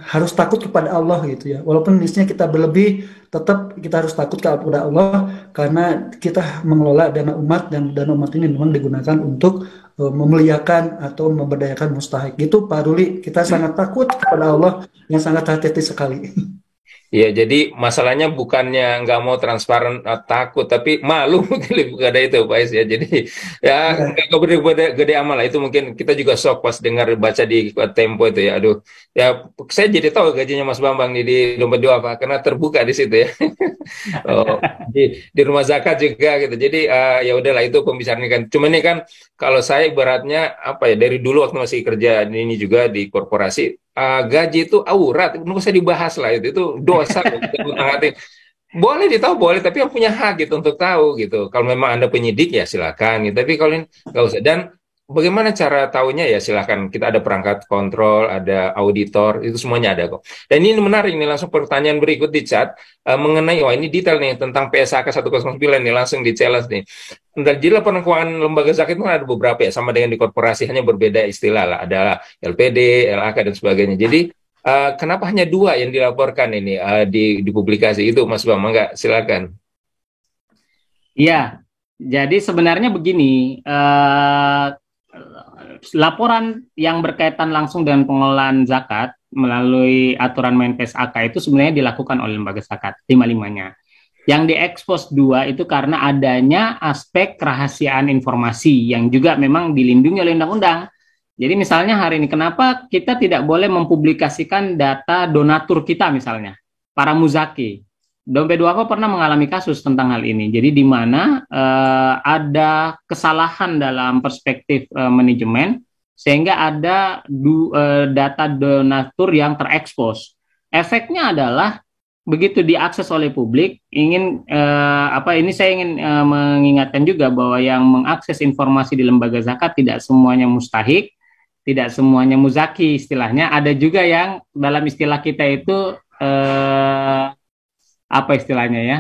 harus takut kepada Allah gitu ya. Walaupun misalnya kita berlebih, tetap kita harus takut kepada Allah karena kita mengelola dana umat dan dana umat ini memang digunakan untuk memuliakan atau memberdayakan mustahik. Gitu Pak Ruli, kita sangat takut kepada Allah yang sangat hati-hati sekali. Ya, jadi masalahnya bukannya nggak mau transparan takut, tapi malu mungkin lebih ada itu Pak Is ya. Jadi ya nggak gede amal lah. Itu mungkin kita juga shock pas dengar baca di Tempo itu ya. Aduh, ya saya jadi tahu gajinya Mas Bambang nih di Dompet Duafa karena terbuka di situ ya. di rumah zakat juga gitu. Jadi ya udahlah itu pembicaraan kan. Cuma ini kan kalau saya ibaratnya dari dulu waktu masih kerja ini juga di korporasi. gaji itu aurat, nggak usah dibahas lah itu dosa. Boleh ditahu boleh, tapi yang punya hak gitu untuk tahu gitu. Kalau memang Anda penyidik ya silakan gitu. Tapi kalau ini nggak usah. Dan bagaimana cara tahunya ya silakan. Kita ada perangkat kontrol, ada auditor, itu semuanya ada kok. Dan ini menarik nih, langsung pertanyaan berikut di chat mengenai wah ini detail nih tentang PSAK 109 nih, langsung di challenge nih. Dan jadi laporan keuangan lembaga zakat itu ada beberapa ya, sama dengan di korporasi, hanya berbeda istilah lah. Ada LPD, LAK dan sebagainya. Jadi kenapa hanya 2 yang dilaporkan ini di publikasi itu, Mas Bambang? Enggak, silakan. Iya, jadi sebenarnya begini, laporan yang berkaitan langsung dengan pengelolaan zakat melalui aturan main PSAK itu sebenarnya dilakukan oleh lembaga zakat, 5-5-nya. Yang diekspos 2 itu karena adanya aspek kerahasiaan informasi yang juga memang dilindungi oleh undang-undang. Jadi misalnya hari ini, kenapa kita tidak boleh mempublikasikan data donatur kita misalnya, para muzaki. Dompet Duafa pernah mengalami kasus tentang hal ini. Jadi di mana ada kesalahan dalam perspektif manajemen, sehingga ada data donatur yang terekspos. Efeknya adalah begitu diakses oleh publik, ini saya ingin mengingatkan juga bahwa yang mengakses informasi di lembaga zakat tidak semuanya mustahik, tidak semuanya muzaki istilahnya. Ada juga yang dalam istilah kita itu apa istilahnya ya?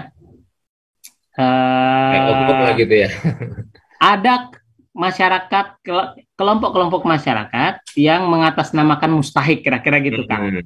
Gitu ya. Ada masyarakat, kelompok-kelompok masyarakat yang mengatasnamakan mustahik, kira-kira gitu Kang.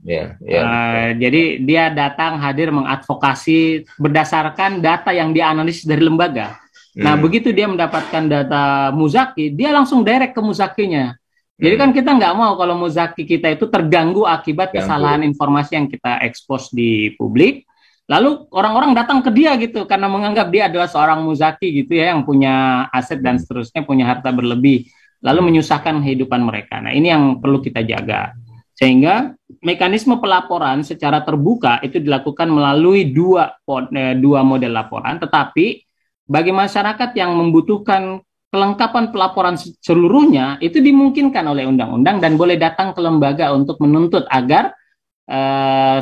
Jadi dia datang hadir mengadvokasi berdasarkan data yang dianalisis dari lembaga. Nah begitu dia mendapatkan data muzaki, dia langsung direct ke muzakinya. Jadi kan kita nggak mau kalau muzaki kita itu terganggu akibat kesalahan informasi yang kita ekspos di publik. Lalu orang-orang datang ke dia gitu karena menganggap dia adalah seorang muzaki gitu ya, yang punya aset dan seterusnya, punya harta berlebih, lalu menyusahkan kehidupan mereka. Nah ini yang perlu kita jaga. Sehingga mekanisme pelaporan secara terbuka itu dilakukan melalui dua model laporan, tetapi bagi masyarakat yang membutuhkan kelengkapan pelaporan seluruhnya itu dimungkinkan oleh undang-undang dan boleh datang ke lembaga untuk menuntut agar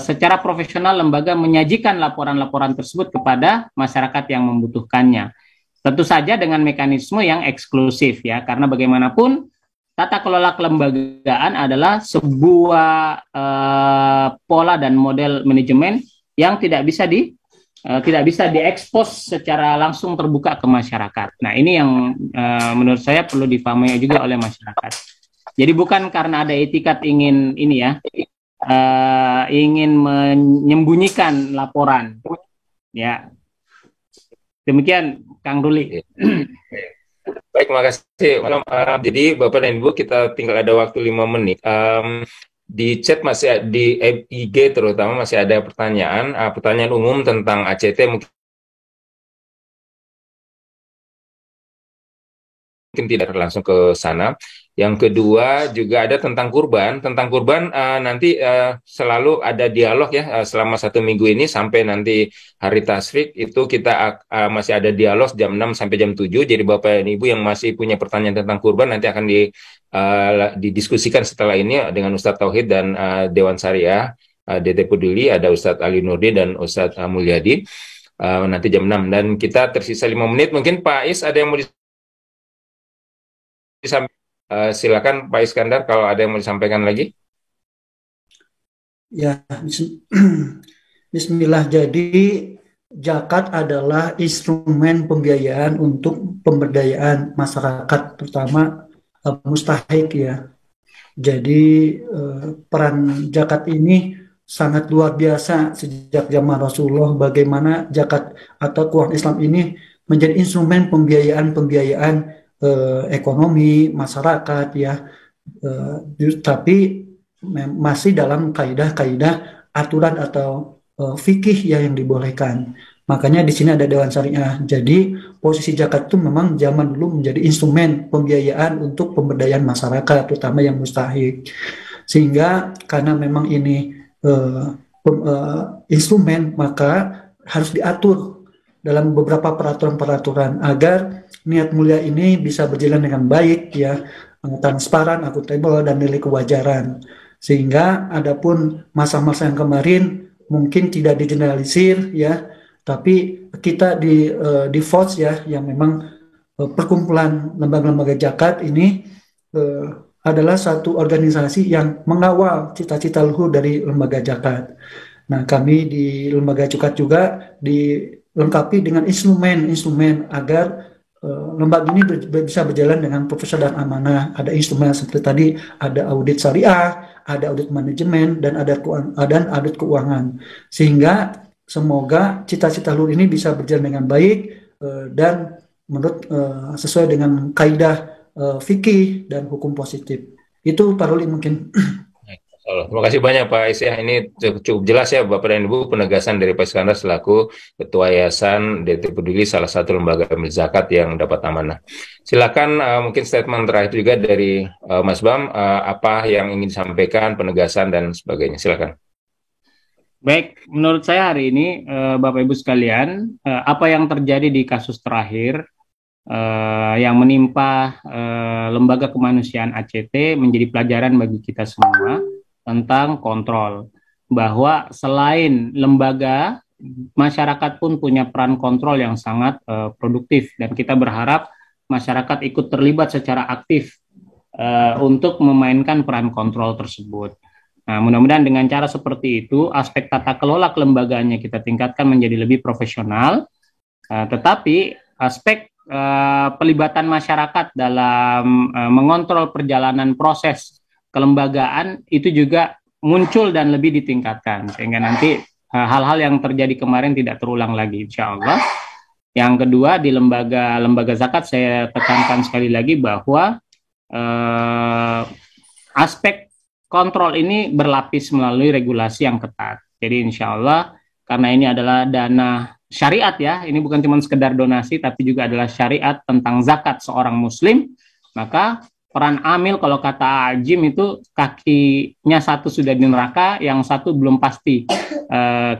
secara profesional lembaga menyajikan laporan-laporan tersebut kepada masyarakat yang membutuhkannya. Tentu saja dengan mekanisme yang eksklusif ya, karena bagaimanapun tata kelola kelembagaan adalah sebuah pola dan model manajemen yang tidak bisa diekspos secara langsung terbuka ke masyarakat. Nah ini yang menurut saya perlu dipahami juga oleh masyarakat. Jadi bukan karena ada etikat ingin menyembunyikan laporan, ya. Demikian Kang Ruli. Baik, makasih. Jadi Bapak dan Ibu, kita tinggal ada waktu 5 menit. Di chat masih di IG terutama masih ada pertanyaan umum tentang ACT, mungkin tidak langsung ke sana. Yang kedua juga ada tentang kurban. Nanti selalu ada dialog ya selama 1 minggu ini sampai nanti hari Tasyrik itu kita masih ada dialog jam 6 sampai jam 7. Jadi Bapak dan Ibu yang masih punya pertanyaan tentang kurban nanti akan didiskusikan setelah ini dengan Ustadz Tauhid dan Dewan Syariah DT Peduli, ada Ustadz Ali Nurdi dan Ustadz Mulyadi nanti jam 6. Dan kita tersisa 5 menit. Mungkin Pak Is ada yang mau disampaikan? Silakan Pak Iskandar kalau ada yang mau disampaikan lagi. Ya, Bismillah. Jadi zakat adalah instrumen pembiayaan untuk pemberdayaan masyarakat, terutama mustahik ya. Jadi peran zakat ini sangat luar biasa sejak zaman Rasulullah, bagaimana zakat atau keuangan Islam ini menjadi instrumen pembiayaan ekonomi masyarakat ya, tapi masih dalam kaidah-kaidah aturan atau fikih yang dibolehkan. Makanya di sini ada Dewan Syariah. Jadi posisi zakat itu memang zaman dulu menjadi instrumen pembiayaan untuk pemberdayaan masyarakat, terutama yang mustahik. Sehingga karena memang ini instrumen, maka harus diatur dalam beberapa peraturan-peraturan agar niat mulia ini bisa berjalan dengan baik ya, transparan, akuntabel dan nilai kewajaran. Sehingga adapun masa-masa yang kemarin mungkin tidak digeneralisir ya, tapi kita di VOS ya, yang memang perkumpulan lembaga-lembaga zakat ini adalah satu organisasi yang mengawal cita-cita luhur dari lembaga zakat. Nah, kami di lembaga zakat juga dilengkapi dengan instrumen-instrumen agar lembaga ini bisa berjalan dengan profesional dan amanah. Ada instrumen seperti tadi, ada audit syariah, ada audit manajemen, dan ada audit keuangan. Sehingga semoga cita-cita luhur ini bisa berjalan dengan baik dan menurut sesuai dengan kaidah fikih dan hukum positif. Itu Pak Ruli mungkin. Terima kasih banyak Pak Is. Ini cukup jelas ya Bapak dan Ibu, penegasan dari Pak Iskandar selaku Ketua Yayasan DT Peduli, salah satu lembaga amil zakat yang dapat amanah. Silakan mungkin statement terakhir juga dari Mas Bam, apa yang ingin disampaikan, penegasan dan sebagainya. Silakan. Baik, menurut saya hari ini Bapak Ibu sekalian, apa yang terjadi di kasus terakhir yang menimpa lembaga kemanusiaan ACT menjadi pelajaran bagi kita semua tentang kontrol, bahwa selain lembaga, masyarakat pun punya peran kontrol yang sangat produktif, dan kita berharap masyarakat ikut terlibat secara aktif untuk memainkan peran kontrol tersebut. Nah, mudah-mudahan dengan cara seperti itu, aspek tata kelola kelembagaannya kita tingkatkan menjadi lebih profesional, tetapi aspek pelibatan masyarakat dalam mengontrol perjalanan proses kelembagaan itu juga muncul dan lebih ditingkatkan, sehingga nanti hal-hal yang terjadi kemarin tidak terulang lagi, insya Allah. Yang kedua, di lembaga zakat saya tekankan sekali lagi bahwa aspek kontrol ini berlapis melalui regulasi yang ketat. Jadi insya Allah, karena ini adalah dana syariat ya, ini bukan cuma sekedar donasi, tapi juga adalah syariat tentang zakat seorang muslim, maka peran amil, kalau kata Jim itu kakinya satu sudah di neraka, yang satu belum pasti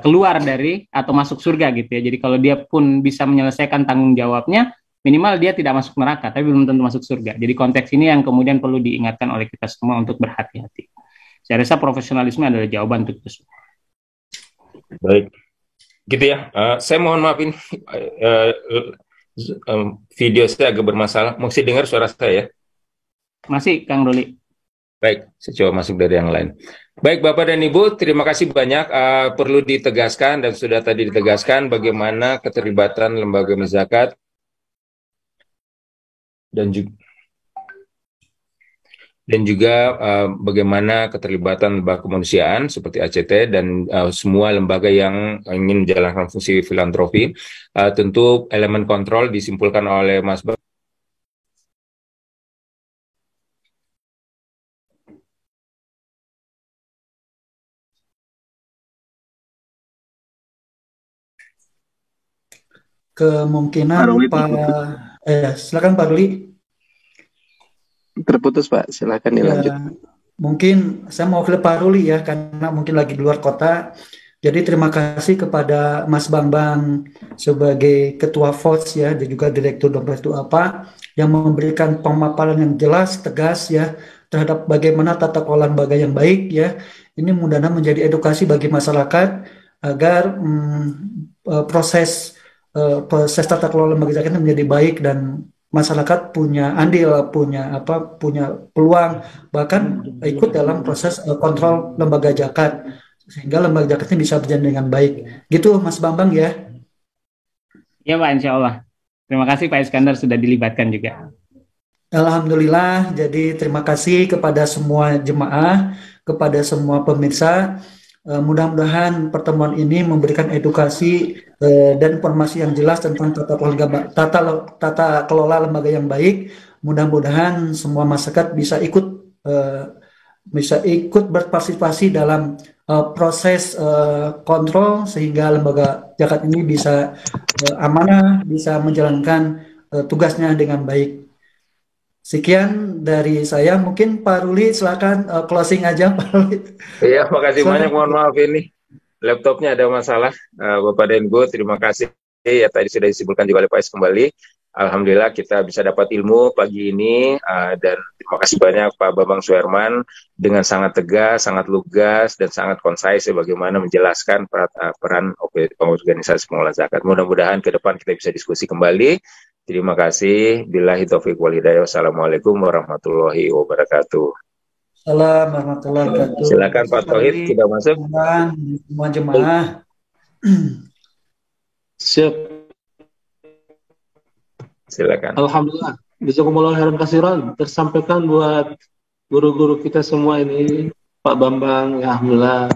keluar dari atau masuk surga gitu ya. Jadi kalau dia pun bisa menyelesaikan tanggung jawabnya, minimal dia tidak masuk neraka, tapi belum tentu masuk surga. Jadi konteks ini yang kemudian perlu diingatkan oleh kita semua untuk berhati-hati. Saya rasa profesionalisme adalah jawaban untuk itu semua. Baik, gitu ya. Saya mohon maaf ini video saya agak bermasalah. Mesti dengar suara saya ya? Masih, Kang Ruli. Baik, saya coba masuk dari yang lain. Baik, Bapak dan Ibu, terima kasih banyak. Perlu ditegaskan dan sudah tadi ditegaskan bagaimana keterlibatan lembaga zakat dan juga bagaimana keterlibatan lembaga kemanusiaan seperti ACT dan semua lembaga yang ingin menjalankan fungsi filantropi. Tentu elemen kontrol disimpulkan oleh Mas Bam. Kemungkinan silakan Pak Ruli. Terputus Pak, silakan dilanjut. Mungkin saya mau ke Pak Ruli ya, karena mungkin lagi di luar kota. Jadi terima kasih kepada Mas Bambang sebagai Ketua VOS ya, dan juga Direktur Dompet itu apa, yang memberikan pemaparan yang jelas, tegas ya, terhadap bagaimana tata kelola lembaga yang baik ya. Ini mudah-mudahan menjadi edukasi bagi masyarakat agar proses tata kelola lembaga zakat menjadi baik dan masyarakat punya andil, punya peluang bahkan ikut dalam proses kontrol lembaga zakat, sehingga lembaga zakatnya bisa berjalan dengan baik. Gitu Mas Bambang ya. Ya Pak, insya Allah. Terima kasih Pak Iskandar sudah dilibatkan juga. Alhamdulillah, jadi terima kasih kepada semua jemaah, kepada semua pemirsa. Mudah-mudahan pertemuan ini memberikan edukasi dan informasi yang jelas tentang tata kelola lembaga yang baik. Mudah-mudahan semua masyarakat bisa ikut berpartisipasi dalam proses kontrol, sehingga lembaga zakat ini bisa amanah, bisa menjalankan tugasnya dengan baik. Sekian dari saya, mungkin Pak Ruli silakan closing aja Pak Ruli. Iya, makasih banyak, mohon maaf ini laptopnya ada masalah. Bapak dan Ibu, terima kasih ya, tadi sudah disebutkan juga oleh Pak Is kembali. Alhamdulillah kita bisa dapat ilmu pagi ini, dan terima kasih banyak Pak Bambang Suherman dengan sangat tegas, sangat lugas, dan sangat concise bagaimana menjelaskan peran organisasi pengelola zakat. Mudah-mudahan ke depan kita bisa diskusi kembali. Terima kasih. Billahi taufiq wal hidayah. Wassalamualaikum warahmatullahi wabarakatuh. Assalamualaikum warahmatullahi wabarakatuh. Silakan Pak Tauhid, kita masuk. Semua jemaah. Siap. Silakan. Alhamdulillah. Jazakumullah khairan katsiran. Tersampaikan buat guru-guru kita semua ini, Pak Bambang, ya alhamdulillah,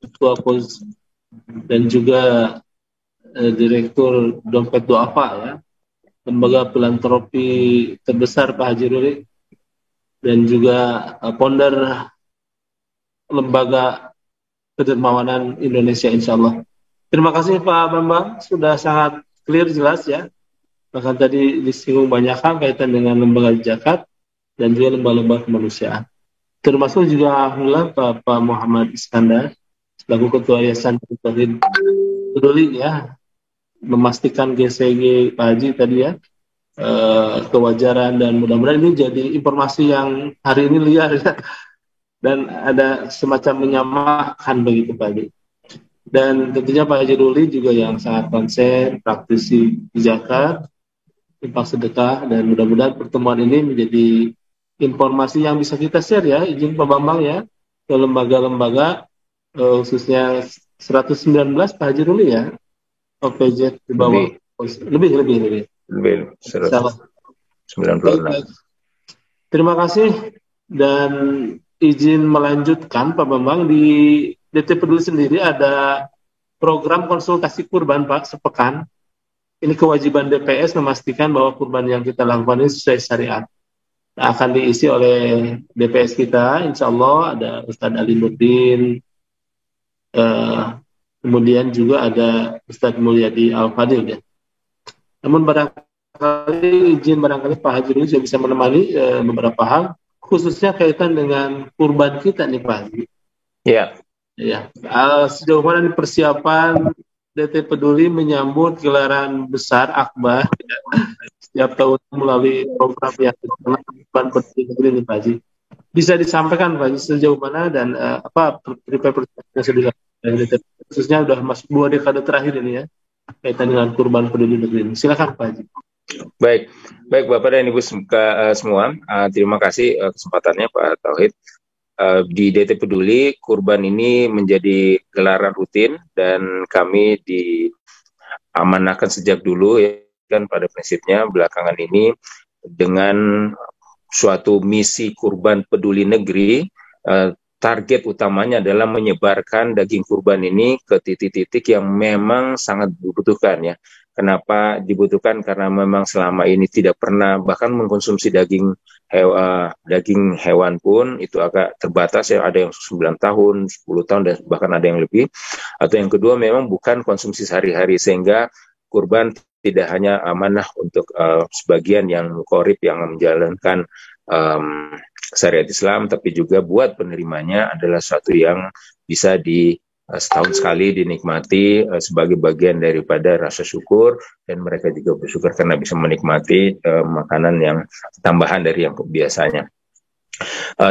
Ketua Pos dan juga Direktur Dompet Duafa ya, lembaga filantropi terbesar Pak Haji Ruli, dan juga founder lembaga kedermawanan Indonesia insyaallah. Terima kasih Pak Bambang, sudah sangat clear jelas ya. Bahkan tadi disinggung banyak hal kaitan dengan lembaga zakat dan juga lembaga-lembaga kemanusiaan. Termasuk juga alhamdulillah Pak Muhammad Iskandar selaku Ketua Yayasan Tauhid Peduli ya, memastikan GCG Pak Haji tadi ya, kewajaran, dan mudah-mudahan ini jadi informasi yang hari ini liar ya, dan ada semacam menyamakan begitu Pak Haji. Dan tentunya Pak Haji Ruli juga yang sangat konsen, praktisi zakat, infak sedekah, dan mudah-mudahan pertemuan ini menjadi informasi yang bisa kita share ya, izin Pak Bambang ya, ke lembaga-lembaga khususnya 119 Pak Haji Ruli ya, OPZ di bawah lebih 96. Terima kasih, dan izin melanjutkan Pak Bambang, di DT Peduli sendiri ada program konsultasi kurban Pak sepekan. Ini kewajiban DPS memastikan bahwa kurban yang kita lakukan ini sesuai syariat. Nah, akan diisi oleh DPS kita, insya Allah ada Ustadz Ali Nurdin, kemudian juga ada Ustadz Mulyadi Al-Fadil ya. Namun barangkali Pak Haji Ruli juga bisa menemani beberapa hal, khususnya kaitan dengan kurban kita nih Pak Haji. Ya. Ya. Sejauh mana nih persiapan DT Peduli menyambut gelaran besar akbar ya, setiap tahun melalui program yang kurban peduli ini Pak Haji. Bisa disampaikan Pak Haji sejauh mana dan apa persiapan yang sudah dilakukan, khususnya sudah masuk 2 dekade terakhir ini ya, kaitan dengan kurban peduli negeri ini. Silakan Pak Haji. Baik Bapak dan Ibu semua, terima kasih kesempatannya Pak Tauhid. Di DT Peduli, kurban ini menjadi gelaran rutin dan kami diamanahkan sejak dulu ya kan, pada prinsipnya belakangan ini dengan suatu misi kurban peduli negeri. Target utamanya adalah menyebarkan daging kurban ini ke titik-titik yang memang sangat dibutuhkan ya. Kenapa dibutuhkan? Karena memang selama ini tidak pernah bahkan mengkonsumsi daging hewan pun itu agak terbatas ya, ada yang 9 tahun, 10 tahun, dan bahkan ada yang lebih. Atau yang kedua memang bukan konsumsi sehari-hari, sehingga kurban tidak hanya amanah untuk sebagian yang muqarrib yang menjalankan syariat Islam, tapi juga buat penerimanya adalah sesuatu yang bisa setahun sekali dinikmati sebagai bagian daripada rasa syukur, dan mereka juga bersyukur karena bisa menikmati makanan yang tambahan dari yang biasanya.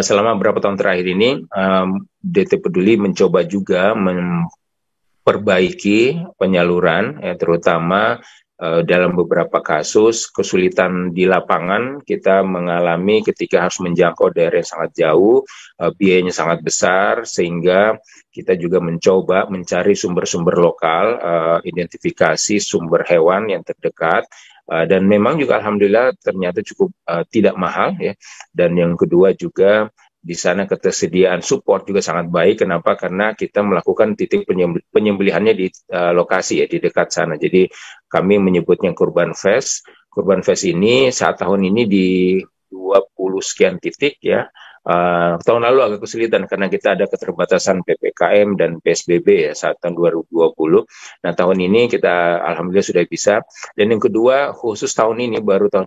Selama beberapa tahun terakhir ini DT Peduli mencoba juga memperbaiki penyaluran ya, terutama dalam beberapa kasus kesulitan di lapangan kita mengalami ketika harus menjangkau daerah yang sangat jauh, biayanya sangat besar, sehingga kita juga mencoba mencari sumber-sumber lokal, identifikasi sumber hewan yang terdekat, dan memang juga alhamdulillah ternyata cukup tidak mahal ya. Dan yang kedua juga di sana ketersediaan support juga sangat baik. Kenapa? Karena kita melakukan titik penyembelihannya di lokasi ya, di dekat sana. Jadi kami menyebutnya Kurban Fest. Kurban Fest ini saat tahun ini di 20 sekian titik ya, Tahun lalu agak kesulitan karena kita ada keterbatasan PPKM dan PSBB ya saat tahun 2020. Nah, tahun ini kita alhamdulillah sudah bisa. Dan yang kedua, khusus tahun ini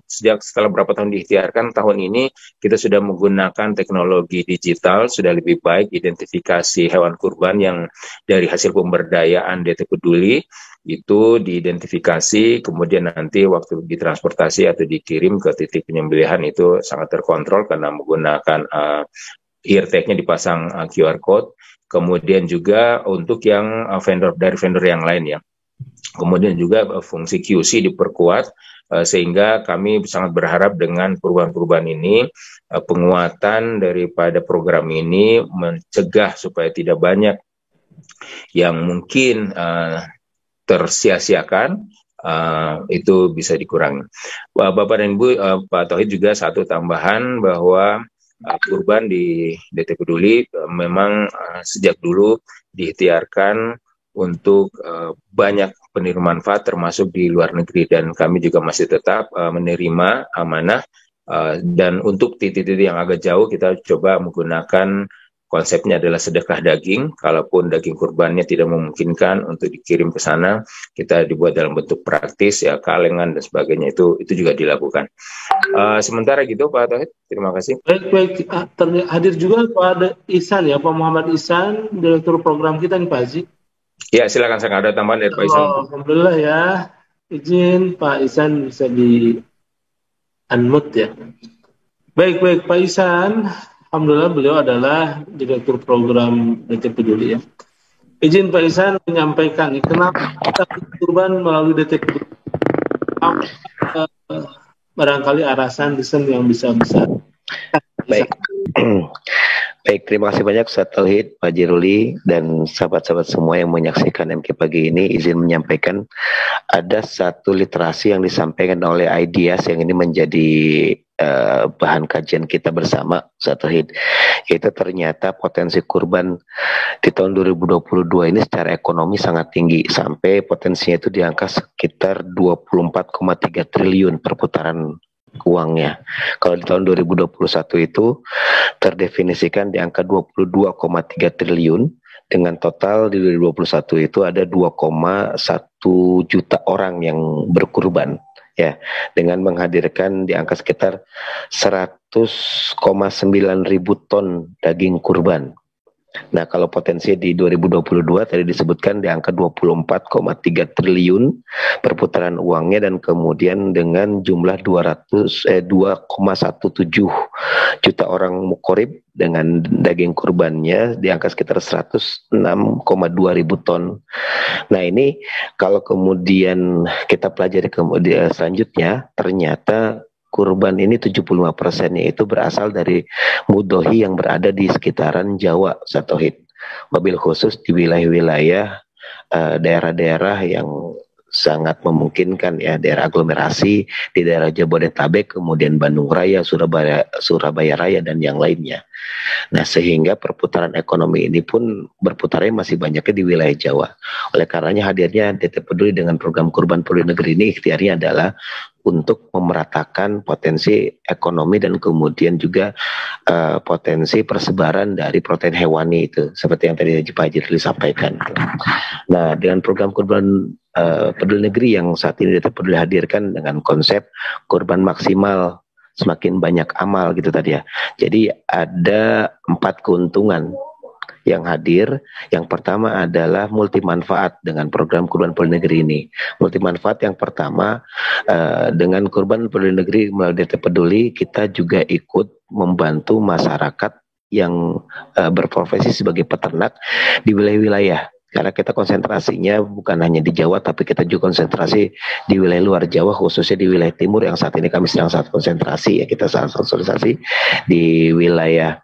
sejak setelah berapa tahun diikhtiarkan, tahun ini kita sudah menggunakan teknologi digital, sudah lebih baik identifikasi hewan kurban yang dari hasil pemberdayaan DT Peduli itu diidentifikasi, kemudian nanti waktu ditransportasi atau dikirim ke titik penyembelihan itu sangat terkontrol karena menggunakan ear tag-nya dipasang QR code. Kemudian juga untuk yang dari vendor yang lain ya. Kemudian juga fungsi QC diperkuat sehingga kami sangat berharap dengan perubahan-perubahan ini, penguatan daripada program ini mencegah supaya tidak banyak yang mungkin tersia-siakan, itu bisa dikurangi. Bapak dan Ibu, Pak Tauhid juga satu tambahan bahwa kurban di DT Peduli memang sejak dulu diikhtiarkan untuk banyak penerima manfaat termasuk di luar negeri, dan kami juga masih tetap menerima amanah, dan untuk titik-titik yang agak jauh kita coba menggunakan konsepnya adalah sedekah daging. Kalaupun daging kurbannya tidak memungkinkan untuk dikirim ke sana, kita dibuat dalam bentuk praktis ya, kalengan dan sebagainya, itu juga dilakukan. Sementara gitu Pak Tauhid, terima kasih. Baik. Hadir juga Pak Ihsan ya, Pak Muhammad Ihsan, Direktur Program kita nih Pak Haji. Ya, silakan, saya ada tambahan dari Pak Ihsan. Alhamdulillah ya, izin Pak Ihsan bisa di unmute ya. Baik Pak Ihsan. Alhamdulillah beliau adalah Direktur Program DT Peduli ya. Izin Pak Ihsan menyampaikan kenapa kita kurban melalui DT Peduli. Barangkali arahan desain yang bisa. Baik, terima kasih banyak Ustaz Tauhid, Pak Jiruli, dan sahabat-sahabat semua yang menyaksikan MK pagi ini. Izin menyampaikan ada satu literasi yang disampaikan oleh IDEAS yang ini menjadi bahan kajian kita bersama, Ustaz Tauhid. Itu ternyata potensi kurban di tahun 2022 ini secara ekonomi sangat tinggi, sampai potensinya itu di angka sekitar 24,3 triliun perputaran uangnya. Kalau di tahun 2021 itu terdefinisikan di angka 22,3 triliun, dengan total di 2021 itu ada 2,1 juta orang yang berkurban ya, dengan menghadirkan di angka sekitar 100,9 ribu ton daging kurban. Nah, kalau potensi di 2022 tadi disebutkan di angka 24,3 triliun perputaran uangnya, dan kemudian dengan jumlah 2,17 juta orang mukorib dengan daging kurbannya di angka sekitar 106,2 ribu ton. Nah, ini kalau kemudian kita pelajari kemudian selanjutnya, ternyata kurban ini 75%-nya itu berasal dari mudhohi yang berada di sekitaran Jawa, Ustaz Tauhid. Wabil khusus di wilayah-wilayah daerah-daerah yang sangat memungkinkan ya, daerah aglomerasi di daerah Jabodetabek, kemudian Bandung Raya, Surabaya Raya, dan yang lainnya. Nah, sehingga perputaran ekonomi ini pun berputarnya masih banyaknya di wilayah Jawa. Oleh karenanya hadirnya DT Peduli dengan program Kurban Peduli Negeri ini ikhtiarnya adalah untuk memeratakan potensi ekonomi dan kemudian juga potensi persebaran dari protein hewani itu, seperti yang tadi Pak Haji sampaikan. Nah, dengan program Kurban Peduli Negeri yang saat ini DT Peduli hadirkan dengan konsep kurban maksimal semakin banyak amal gitu tadi ya. Jadi ada 4 keuntungan yang hadir. Yang pertama adalah multi manfaat dengan program Kurban Peduli Negeri ini. Multi manfaat yang pertama, dengan Kurban Peduli Negeri melalui DT Peduli, kita juga ikut membantu masyarakat yang berprofesi sebagai peternak di wilayah-wilayah. Karena kita konsentrasinya bukan hanya di Jawa, tapi kita juga konsentrasi di wilayah luar Jawa, khususnya di wilayah timur yang saat ini kami sedang sangat konsentrasi ya, kita sangat konsolidasi di wilayah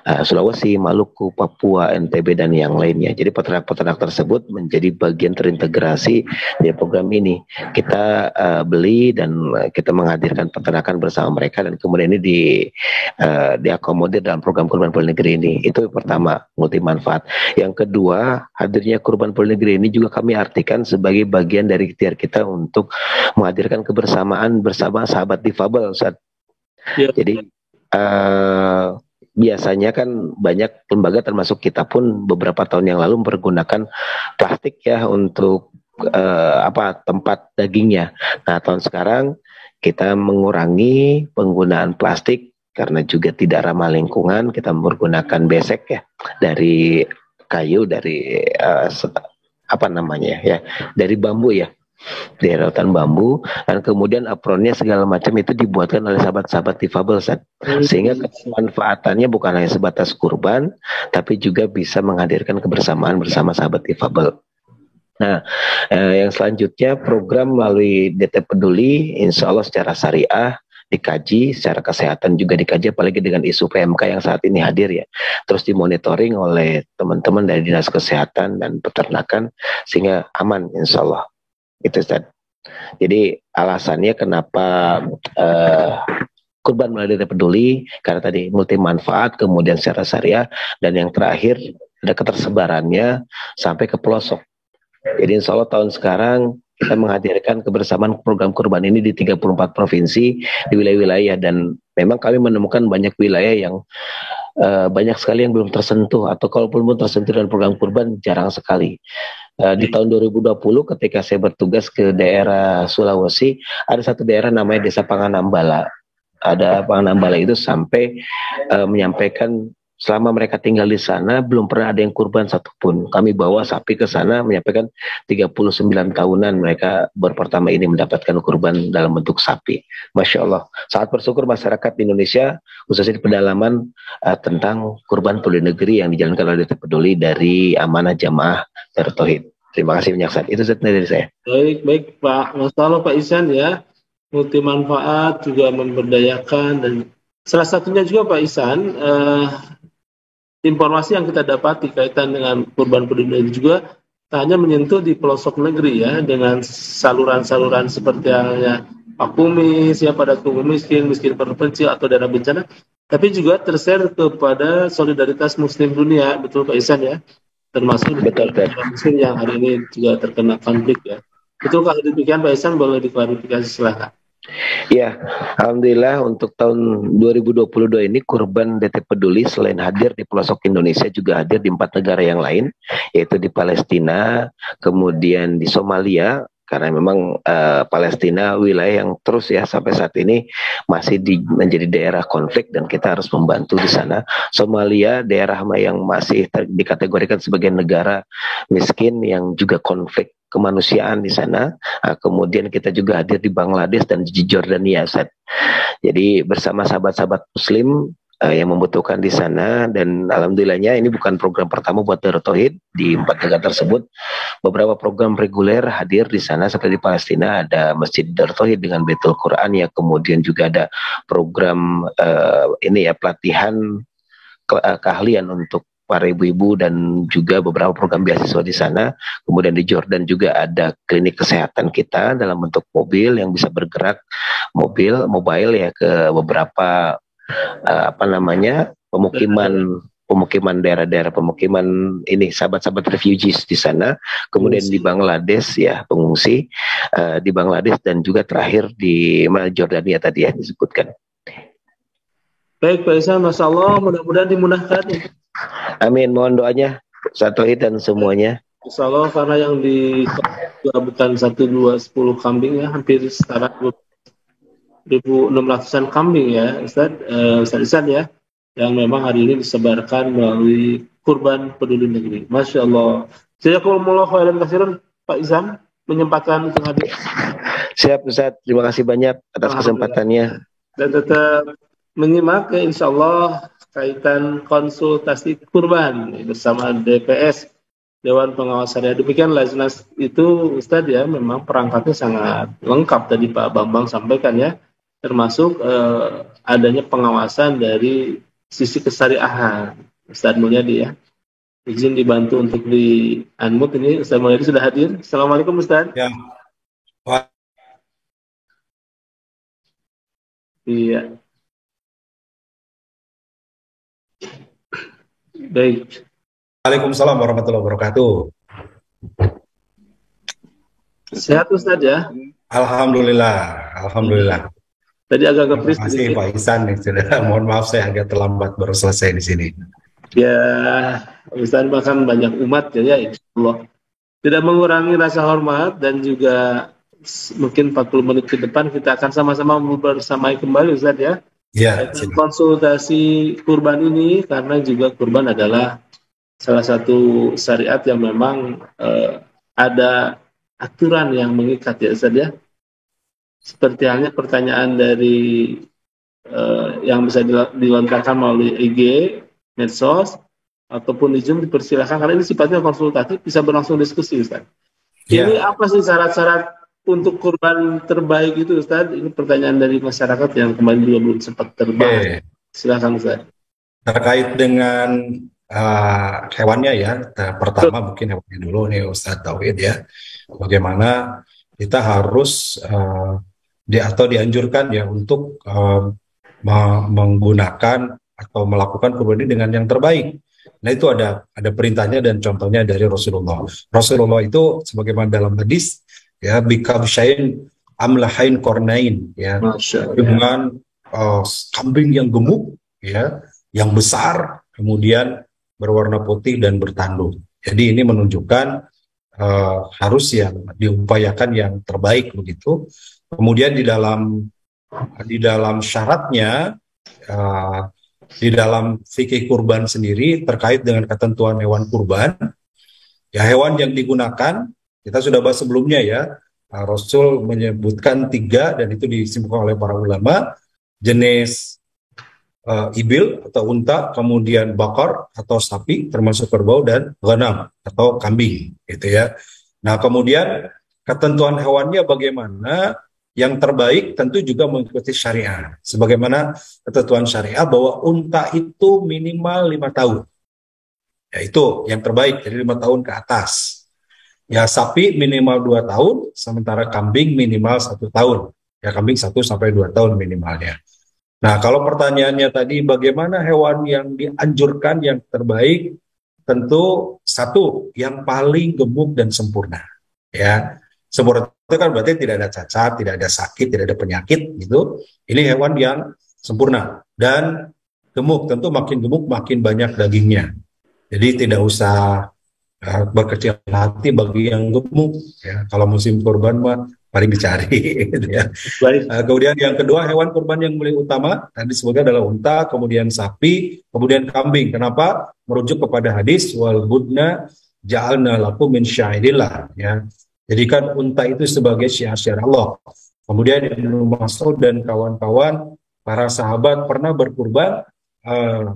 Sulawesi, Maluku, Papua, NTB, dan yang lainnya. Jadi peternak-peternak tersebut menjadi bagian terintegrasi di program ini. Kita beli dan kita menghadirkan peternakan bersama mereka, dan kemudian ini diakomodir dalam program Kurban Peduli Negeri ini. Itu yang pertama, multi manfaat. Yang kedua, hadirnya Kurban Peduli Negeri ini juga kami artikan sebagai bagian dari ikhtiar kita untuk menghadirkan kebersamaan bersama sahabat difabel, Ustaz. Ya. Jadi biasanya kan banyak lembaga termasuk kita pun beberapa tahun yang lalu mempergunakan plastik ya untuk tempat dagingnya. Nah, tahun sekarang kita mengurangi penggunaan plastik karena juga tidak ramah lingkungan. Kita menggunakan besek ya dari kayu, dari dari bambu ya, dari rotan bambu, dan kemudian apronnya segala macam itu dibuatkan oleh sahabat-sahabat difabel, sehingga kemanfaatannya bukan hanya sebatas kurban, tapi juga bisa menghadirkan kebersamaan bersama sahabat difabel. Nah, yang selanjutnya program melalui DT Peduli, insya Allah secara syariah dikaji, secara kesehatan juga dikaji, apalagi dengan isu PMK yang saat ini hadir ya, terus dimonitoring oleh teman-teman dari Dinas Kesehatan dan Peternakan sehingga aman insya Allah. Itu Ustaz. Jadi alasannya kenapa kurban melalui DT Peduli, karena tadi multi manfaat, kemudian secara syariah, dan yang terakhir ada ketersebarannya sampai ke pelosok. Jadi insya Allah tahun sekarang kita menghadirkan kebersamaan program kurban ini di 34 provinsi di wilayah-wilayah, dan memang kami menemukan banyak wilayah yang banyak sekali yang belum tersentuh, atau kalaupun belum tersentuh dengan program kurban jarang sekali. Di tahun 2020 ketika saya bertugas ke daerah Sulawesi, ada satu daerah namanya Desa Panganambala. Ada Panganambala itu sampai menyampaikan selama mereka tinggal di sana belum pernah ada yang kurban satupun. Kami bawa sapi ke sana, menyampaikan 39 tahunan mereka baru pertama ini mendapatkan kurban dalam bentuk sapi. Masya Allah. Sangat bersyukur masyarakat di Indonesia, khususnya di pedalaman, tentang kurban peduli negeri yang dijalankan oleh DT Peduli dari amanah jamaah Darut Tauhid. Terima kasih banyak Ustaz. Itu dari saya. Baik Pak. Masya Allah Pak Ihsan ya. Multi manfaat juga memberdayakan, dan salah satunya juga Pak Ihsan, informasi yang kita dapati kaitan dengan kurban peduli juga tak hanya menyentuh di pelosok negeri ya, dengan saluran-saluran seperti halnya Pak Kumis ya, pada kaum miskin terpencil atau daerah bencana, tapi juga tershare kepada solidaritas muslim dunia, betul Pak Ihsan ya, termasuk daerah muslim yang hari ini juga terkena konflik ya. Betulkah demikian Pak Ihsan? Boleh diklarifikasi silakan. Ya, alhamdulillah untuk tahun 2022 ini kurban DT Peduli selain hadir di pelosok Indonesia juga hadir di 4 negara yang lain, yaitu di Palestina, kemudian di Somalia, karena memang Palestina wilayah yang terus ya sampai saat ini masih menjadi daerah konflik dan kita harus membantu di sana. Somalia daerah yang masih dikategorikan sebagai negara miskin yang juga konflik kemanusiaan di sana. Kemudian kita juga hadir di Bangladesh dan di Jordania, Ustaz. Jadi bersama sahabat-sahabat Muslim yang membutuhkan di sana, dan alhamdulillahnya ini bukan program pertama buat Darut Tauhid di 4 negara tersebut. Beberapa program reguler hadir di sana, seperti di Palestina ada Masjid Darut Tauhid dengan Baitul Quran ya, kemudian juga ada program pelatihan keahlian untuk para ibu-ibu dan juga beberapa program beasiswa di sana. Kemudian di Jordan juga ada klinik kesehatan kita dalam bentuk mobil yang bisa bergerak mobile ya ke beberapa pemukiman daerah-daerah pemukiman ini sahabat-sahabat refugees di sana. Kemudian di Bangladesh ya pengungsi di Bangladesh, dan juga terakhir di Jordania tadi ya disebutkan. Baik Pak Ihsan, Masya Allah, mudah-mudahan dimudahkan. Amin, mohon doanya Ustaz Tauhid dan semuanya. Insya Allah, karena yang di bukan 1, 2, 10 kambing ya, hampir setara 1.600-an kambing ya Ustaz Ihsan ya, yang memang hari ini disebarkan melalui kurban peduli negeri. Masya Allah. Jazakumullah khairan katsiran Pak Ihsan menyempatkan untuk hadir. Siap Ustaz, terima kasih banyak atas kesempatannya. Dan tetap menyimak ya insya Allah kaitan konsultasi kurban bersama DPS, Dewan Pengawas Syariah. Demikian Lajnas itu Ustadz ya, memang perangkatnya sangat lengkap tadi Pak Bambang sampaikan ya, termasuk adanya pengawasan dari sisi kesyariahan. Ustadz Mulyadi ya, izin dibantu untuk di unmute ini. Ustadz Mulyadi sudah hadir. Assalamualaikum Ustadz. Ya. Iya. Baik. Waalaikumsalam warahmatullahi wabarakatuh. Sehat Ustaz ya? Alhamdulillah. Tadi agak Terima kasih Pak Ihsan. Mohon maaf saya agak terlambat baru selesai di sini. Ya, Ustaz bahkan banyak umat ya, insya Allah. Tidak mengurangi rasa hormat dan juga mungkin 40 menit ke depan kita akan sama-sama bersamai kembali Ustaz ya. Ya, konsultasi kurban ini karena juga kurban adalah salah satu syariat yang memang ada aturan yang mengikat ya Ustaz ya. Seperti halnya pertanyaan dari yang bisa dilontarkan melalui IG, medsos, ataupun di Zoom dipersilakan karena ini sifatnya konsultatif, bisa berlangsung diskusi Ustaz. Ini apa sih syarat-syarat untuk kurban terbaik itu Ustaz? Ini pertanyaan dari masyarakat yang kemarin juga belum sempat terbahas. Silakan Ustaz. Terkait dengan hewannya ya, pertama mungkin hewannya dulu nih Ustaz Tauhid ya. Bagaimana kita harus atau dianjurkan ya untuk menggunakan atau melakukan kurban ini dengan yang terbaik. Nah itu ada perintahnya dan contohnya dari Rasulullah. Rasulullah itu sebagaimana dalam hadis ya bikabsyain amlahain kornain ya, dengan kambing yang gemuk ya, yang besar, kemudian berwarna putih dan bertanduk. Jadi ini menunjukkan harus yang diupayakan yang terbaik begitu. Kemudian di dalam syaratnya di dalam fikih kurban sendiri terkait dengan ketentuan hewan kurban, ya hewan yang digunakan kita sudah bahas sebelumnya ya, Rasul menyebutkan 3 dan itu disimpulkan oleh para ulama, jenis ibil atau unta, kemudian bakar atau sapi termasuk kerbau, dan ghanam atau kambing gitu ya. Nah kemudian ketentuan hewannya bagaimana? Yang terbaik tentu juga mengikuti syariah. Sebagaimana ketentuan syariah bahwa unta itu minimal 5 tahun. Ya itu yang terbaik, jadi 5 tahun ke atas. Ya sapi minimal 2 tahun, sementara kambing minimal 1 tahun. Ya kambing 1 sampai 2 tahun minimalnya. Nah kalau pertanyaannya tadi bagaimana hewan yang dianjurkan yang terbaik, tentu 1 yang paling gemuk dan sempurna. Ya. Sempurna itu kan berarti tidak ada cacat, tidak ada sakit, tidak ada penyakit gitu. Ini hewan yang sempurna dan gemuk. Tentu makin gemuk makin banyak dagingnya. Jadi tidak usah berkecil hati bagi yang gemuk. Ya. Kalau musim kurban mah paling dicari. Gitu ya. Kemudian yang kedua hewan kurban yang paling utama tadi disebutkan adalah unta, kemudian sapi, kemudian kambing. Kenapa? Merujuk kepada hadis wal budna ja'alna lakum min syairillah. Ya. Jadikan unta itu sebagai syiar-syiar Allah. Kemudian Ibnu Mas'ud dan kawan-kawan para sahabat pernah berkurban,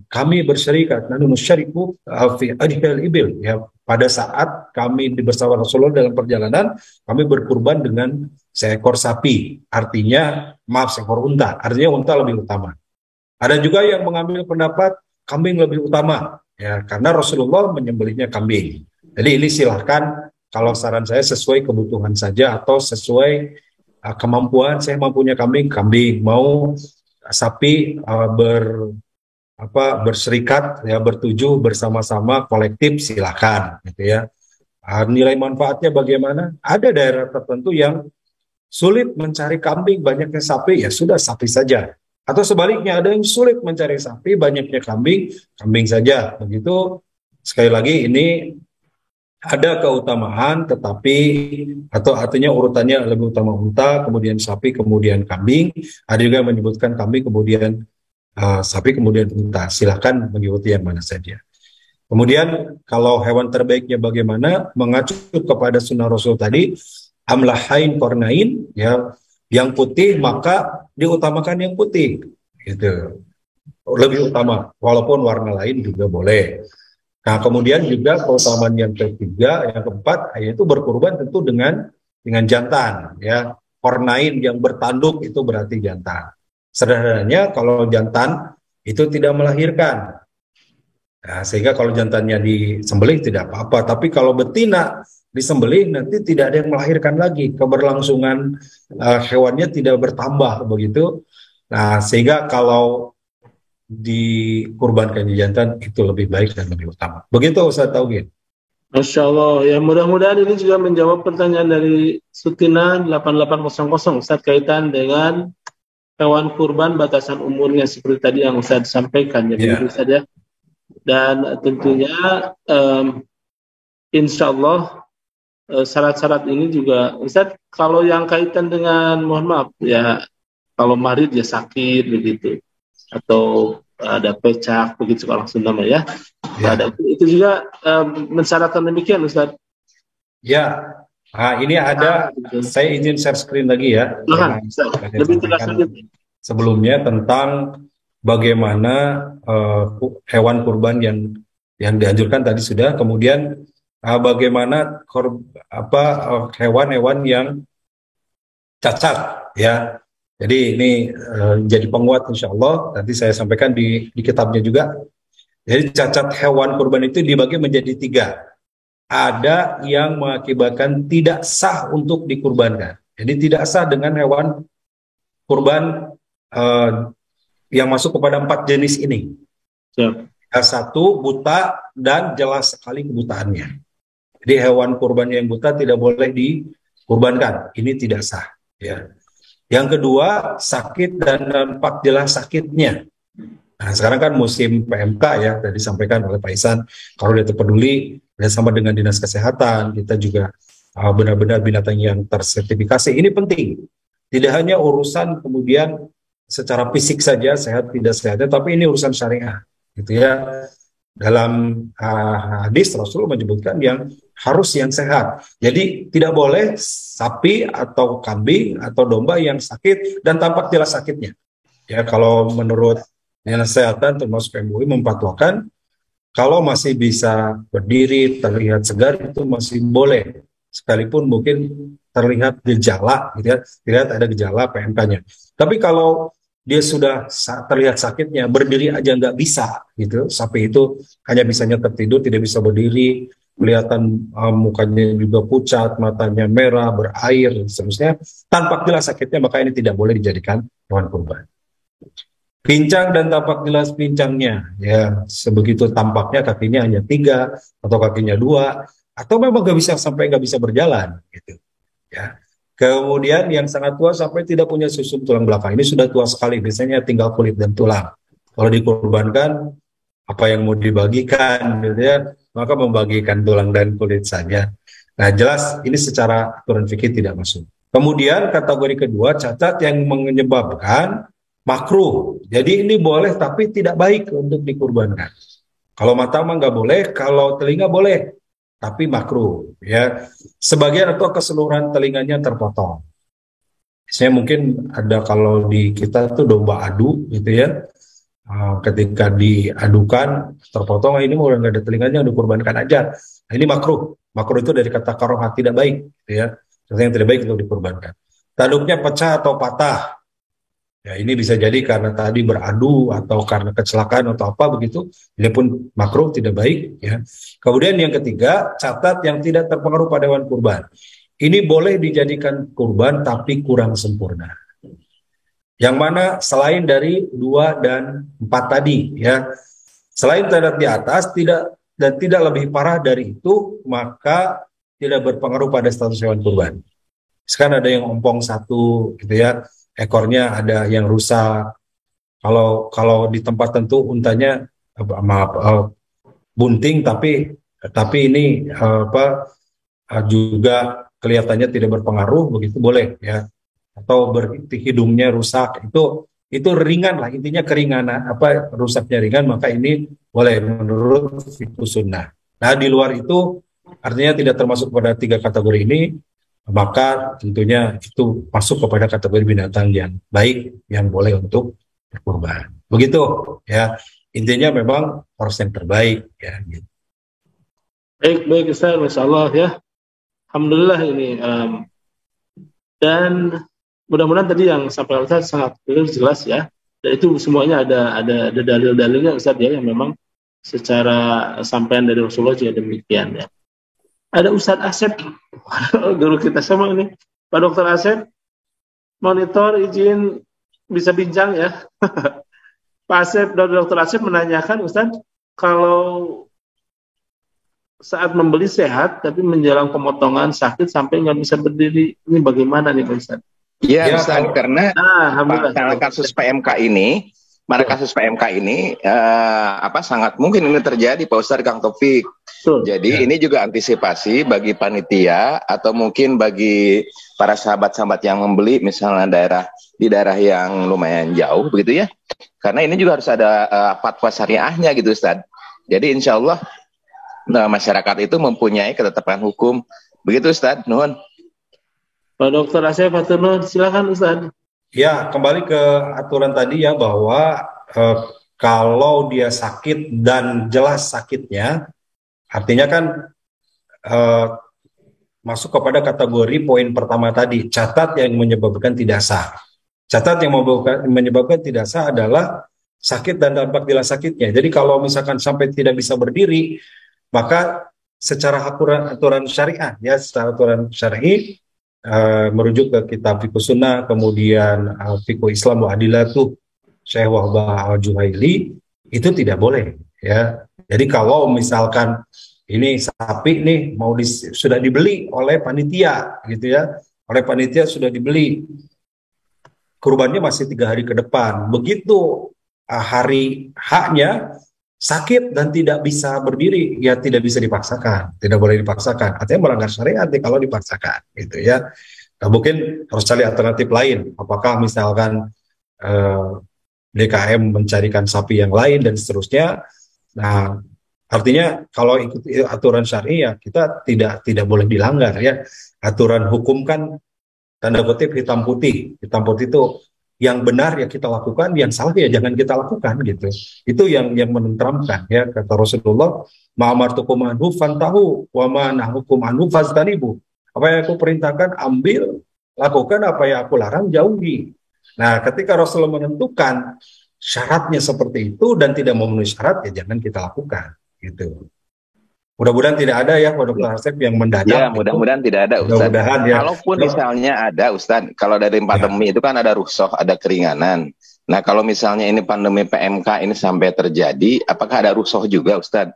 kami berserikat nanu musyariku fi ajhal ibil ya, pada saat kami bersama Rasulullah dalam perjalanan kami berkurban dengan seekor sapi, artinya seekor unta, artinya unta lebih utama. Ada juga yang mengambil pendapat kambing lebih utama ya, karena Rasulullah menyembelihnya kambing. Jadi ini silahkan. Kalau saran saya sesuai kebutuhan saja atau sesuai kemampuan. Saya mampunya kambing, mau sapi berserikat ya, bertujuh bersama-sama kolektif silakan gitu ya. Nilai manfaatnya bagaimana? Ada daerah tertentu yang sulit mencari kambing, banyaknya sapi, ya sudah sapi saja. Atau sebaliknya ada yang sulit mencari sapi, banyaknya kambing, kambing saja. Begitu sekali lagi ini ada keutamaan, tetapi atau artinya urutannya lebih utama unta, kemudian sapi, kemudian kambing. Ada juga yang menyebutkan kambing, kemudian sapi, kemudian unta. Silahkan mengikuti yang mana saja. Kemudian kalau hewan terbaiknya bagaimana? Mengacu kepada sunnah Rasul tadi, amlahain kornain, ya, yang putih maka diutamakan yang putih, gitu. Lebih utama, walaupun warna lain juga boleh. Nah, kemudian juga keutamaan yang ketiga, yang keempat, yaitu berkurban tentu dengan jantan, ya. Kornain yang bertanduk itu berarti jantan. Sederhananya kalau jantan itu tidak melahirkan. Nah, sehingga kalau jantannya disembelih tidak apa-apa, tapi kalau betina disembelih nanti tidak ada yang melahirkan lagi, keberlangsungan hewannya tidak bertambah begitu. Nah, sehingga kalau dikurbankan jantan itu lebih baik dan lebih utama. Begitu Ustaz Tauhid. Masya Allah, ya mudah-mudahan ini juga menjawab pertanyaan dari Sutina 8800 Ustaz kaitan dengan hewan kurban batasan umurnya seperti tadi yang Ustaz sampaikan ya, begitu Ustaz ya. Dan tentunya insya Allah syarat-syarat ini juga Ustaz, kalau yang kaitan dengan mohon maaf ya, kalau marid ya sakit begitu, atau ada pecah begitu orang Sunda ya. Ada itu juga mensyaratkan demikian Ustaz. Ya. Nah, ini ada, saya izin share screen lagi ya. Lebih tegas lagi. Sebelumnya tentang bagaimana hewan kurban yang dianjurkan tadi sudah, kemudian bagaimana hewan-hewan yang cacat ya. Jadi ini jadi penguat insya Allah. Nanti saya sampaikan di kitabnya juga. Jadi cacat hewan kurban itu dibagi menjadi 3. Ada yang mengakibatkan tidak sah untuk dikurbankan. Jadi tidak sah dengan hewan kurban yang masuk kepada 4 jenis ini. Satu, buta dan jelas sekali kebutaannya. Jadi hewan kurban yang buta tidak boleh dikurbankan. Ini tidak sah. Ya. Yang kedua, sakit dan nampak jelas sakitnya. Nah, sekarang kan musim PMK ya, tadi disampaikan oleh Pak Ihsan, kalau dia terpeduli, bersama dengan Dinas Kesehatan, kita juga benar-benar binatang yang tersertifikasi. Ini penting. Tidak hanya urusan kemudian secara fisik saja, sehat tidak sehatnya, tapi ini urusan syariah. Gitu ya. Dalam hadis Rasul menyebutkan yang harus yang sehat. Jadi tidak boleh sapi atau kambing atau domba yang sakit dan tampak jelas sakitnya. Ya, kalau menurut Dinas Kesehatan termasuk MUI memfatwakan kalau masih bisa berdiri, terlihat segar itu masih boleh, sekalipun mungkin terlihat gejala, gitu ya, terlihat ada gejala PMK-nya. Tapi kalau dia sudah terlihat sakitnya, berdiri aja nggak bisa, gitu. Sapi itu hanya bisanya tertidur, tidak bisa berdiri, kelihatan mukanya juga pucat, matanya merah, berair, dan seterusnya, tampak jelas sakitnya, maka ini tidak boleh dijadikan hewan kurban. Pincang dan tampak jelas pincangnya, ya sebegitu tampaknya kakinya hanya 3 atau kakinya 2, atau memang nggak bisa berjalan, gitu. Ya. Kemudian yang sangat tua sampai tidak punya susun tulang belakang, ini sudah tua sekali, biasanya tinggal kulit dan tulang. Kalau dikurbankan, apa yang mau dibagikan, gitu ya, maka membagikan tulang dan kulit saja. Nah jelas ini secara aturan fikih tidak masuk. Kemudian kategori kedua, cacat yang menyebabkan makruh. Jadi ini boleh tapi tidak baik untuk dikurbankan. Kalau mata mah nggak boleh, kalau telinga boleh, tapi makruh. Ya, sebagian atau keseluruhan telinganya terpotong. Saya mungkin ada kalau di kita tuh domba adu, gitu ya. Ketika diadukan terpotong, ini mau nggak ada telinganya, dikurbankan aja. Nah, ini makruh. Makruh itu dari kata karoha, tidak baik, gitu ya. Sesuatu yang tidak baik untuk dikurbankan. Tanduknya pecah atau patah. Ya, ini bisa jadi karena tadi beradu atau karena kecelakaan atau apa begitu. Ini pun makruh, tidak baik. Ya. Kemudian yang ketiga, catat yang tidak terpengaruh pada hewan kurban. Ini boleh dijadikan kurban tapi kurang sempurna. Yang mana selain dari 2 dan 4 tadi, ya. Selain terdapat di atas tidak lebih parah dari itu, maka tidak berpengaruh pada status hewan kurban. Sekarang ada yang ompong 1, gitu ya. Ekornya ada yang rusak. Kalau di tempat tentu untanya bunting tapi ini juga kelihatannya tidak berpengaruh, begitu boleh ya. Atau hidungnya rusak, itu ringan lah, intinya keringanan, rusaknya ringan, maka ini boleh menurut fiqh sunnah. Nah di luar itu artinya tidak termasuk pada 3 kategori ini, maka tentunya itu masuk kepada kategori binatang yang baik yang boleh untuk berkurban. Begitu ya, intinya memang harus yang terbaik ya. Gitu. Baik Ustaz, Masya Allah ya. Alhamdulillah ini dan mudah-mudahan tadi yang sampai Ustaz sangat jelas ya. Dan itu semuanya ada dalil-dalilnya Ustaz ya, yang memang secara sampaian dari Rasulullah juga demikian ya. Ada Ustadz Asep, guru kita sama ini, Pak Dr. Asep, monitor izin bisa bincang ya. Pak Asep, Dr. Asep menanyakan, Ustadz, kalau saat membeli sehat, tapi menjelang pemotongan sakit sampai nggak bisa berdiri, ini bagaimana nih Ustadz? Iya, Ya, Ustaz, kalau karena Alhamdulillah. pada kasus PMK ini, sangat mungkin ini terjadi, Pak Ustaz, Kang Taufik. Betul. Jadi Ya. ini juga antisipasi bagi panitia atau mungkin bagi para sahabat-sahabat yang membeli misalnya di daerah yang lumayan jauh begitu ya. Karena ini juga harus ada fatwa syariahnya gitu, Ustaz. Jadi insya Allah masyarakat itu mempunyai ketetapan hukum. Begitu, Ustaz. Nuhun. Pak Dr. Asep, silakan Ustaz. Ya, kembali ke aturan tadi ya, bahwa kalau dia sakit dan jelas sakitnya, artinya kan masuk kepada kategori poin pertama tadi, catat yang menyebabkan tidak sah. Catat yang menyebabkan tidak sah adalah sakit dan dampak bila sakitnya. Jadi kalau misalkan sampai tidak bisa berdiri, maka secara aturan syariah, ya, secara aturan syar'i, merujuk ke kitab Fiqh Sunnah, kemudian Fiqh Islam wa Adilatuh Syekh Wahbah Al-Juhaili, itu tidak boleh, ya. Jadi kalau misalkan ini sapi nih sudah dibeli oleh panitia gitu ya, oleh panitia sudah dibeli, kurbannya masih 3 hari ke depan, begitu hari haknya sakit dan tidak bisa berdiri, ya tidak bisa dipaksakan, tidak boleh dipaksakan. Artinya melanggar syariat kalau dipaksakan, gitu ya. Nah, mungkin harus cari alternatif lain. Apakah misalkan DKM mencarikan sapi yang lain dan seterusnya. Nah, artinya kalau ikuti aturan syari ya kita tidak boleh dilanggar ya. Aturan hukum kan tanda kutip hitam putih. Hitam putih itu yang benar ya kita lakukan, yang salah ya jangan kita lakukan gitu. Itu yang menenteramkan ya, kata Rasulullah, ma'amartukum anhu fantahu wa ma nahukum anhu fastanibu. Apa yang aku perintahkan ambil, lakukan, apa yang aku larang jauhi. Nah, ketika Rasulullah menentukan syaratnya seperti itu dan tidak memenuhi syarat, ya jangan kita lakukan gitu. Mudah-mudahan tidak ada ya Pak Dr. Asep yang mendadak. Ya, mudah-mudahan tidak ada, Ustaz. Mudah-mudahan ya. Kalaupun misalnya ada, Ustaz, kalau dari pandemi itu kan ada rukhsah, ada keringanan. Nah, kalau misalnya ini pandemi PMK ini sampai terjadi, apakah ada rukhsah juga, Ustaz?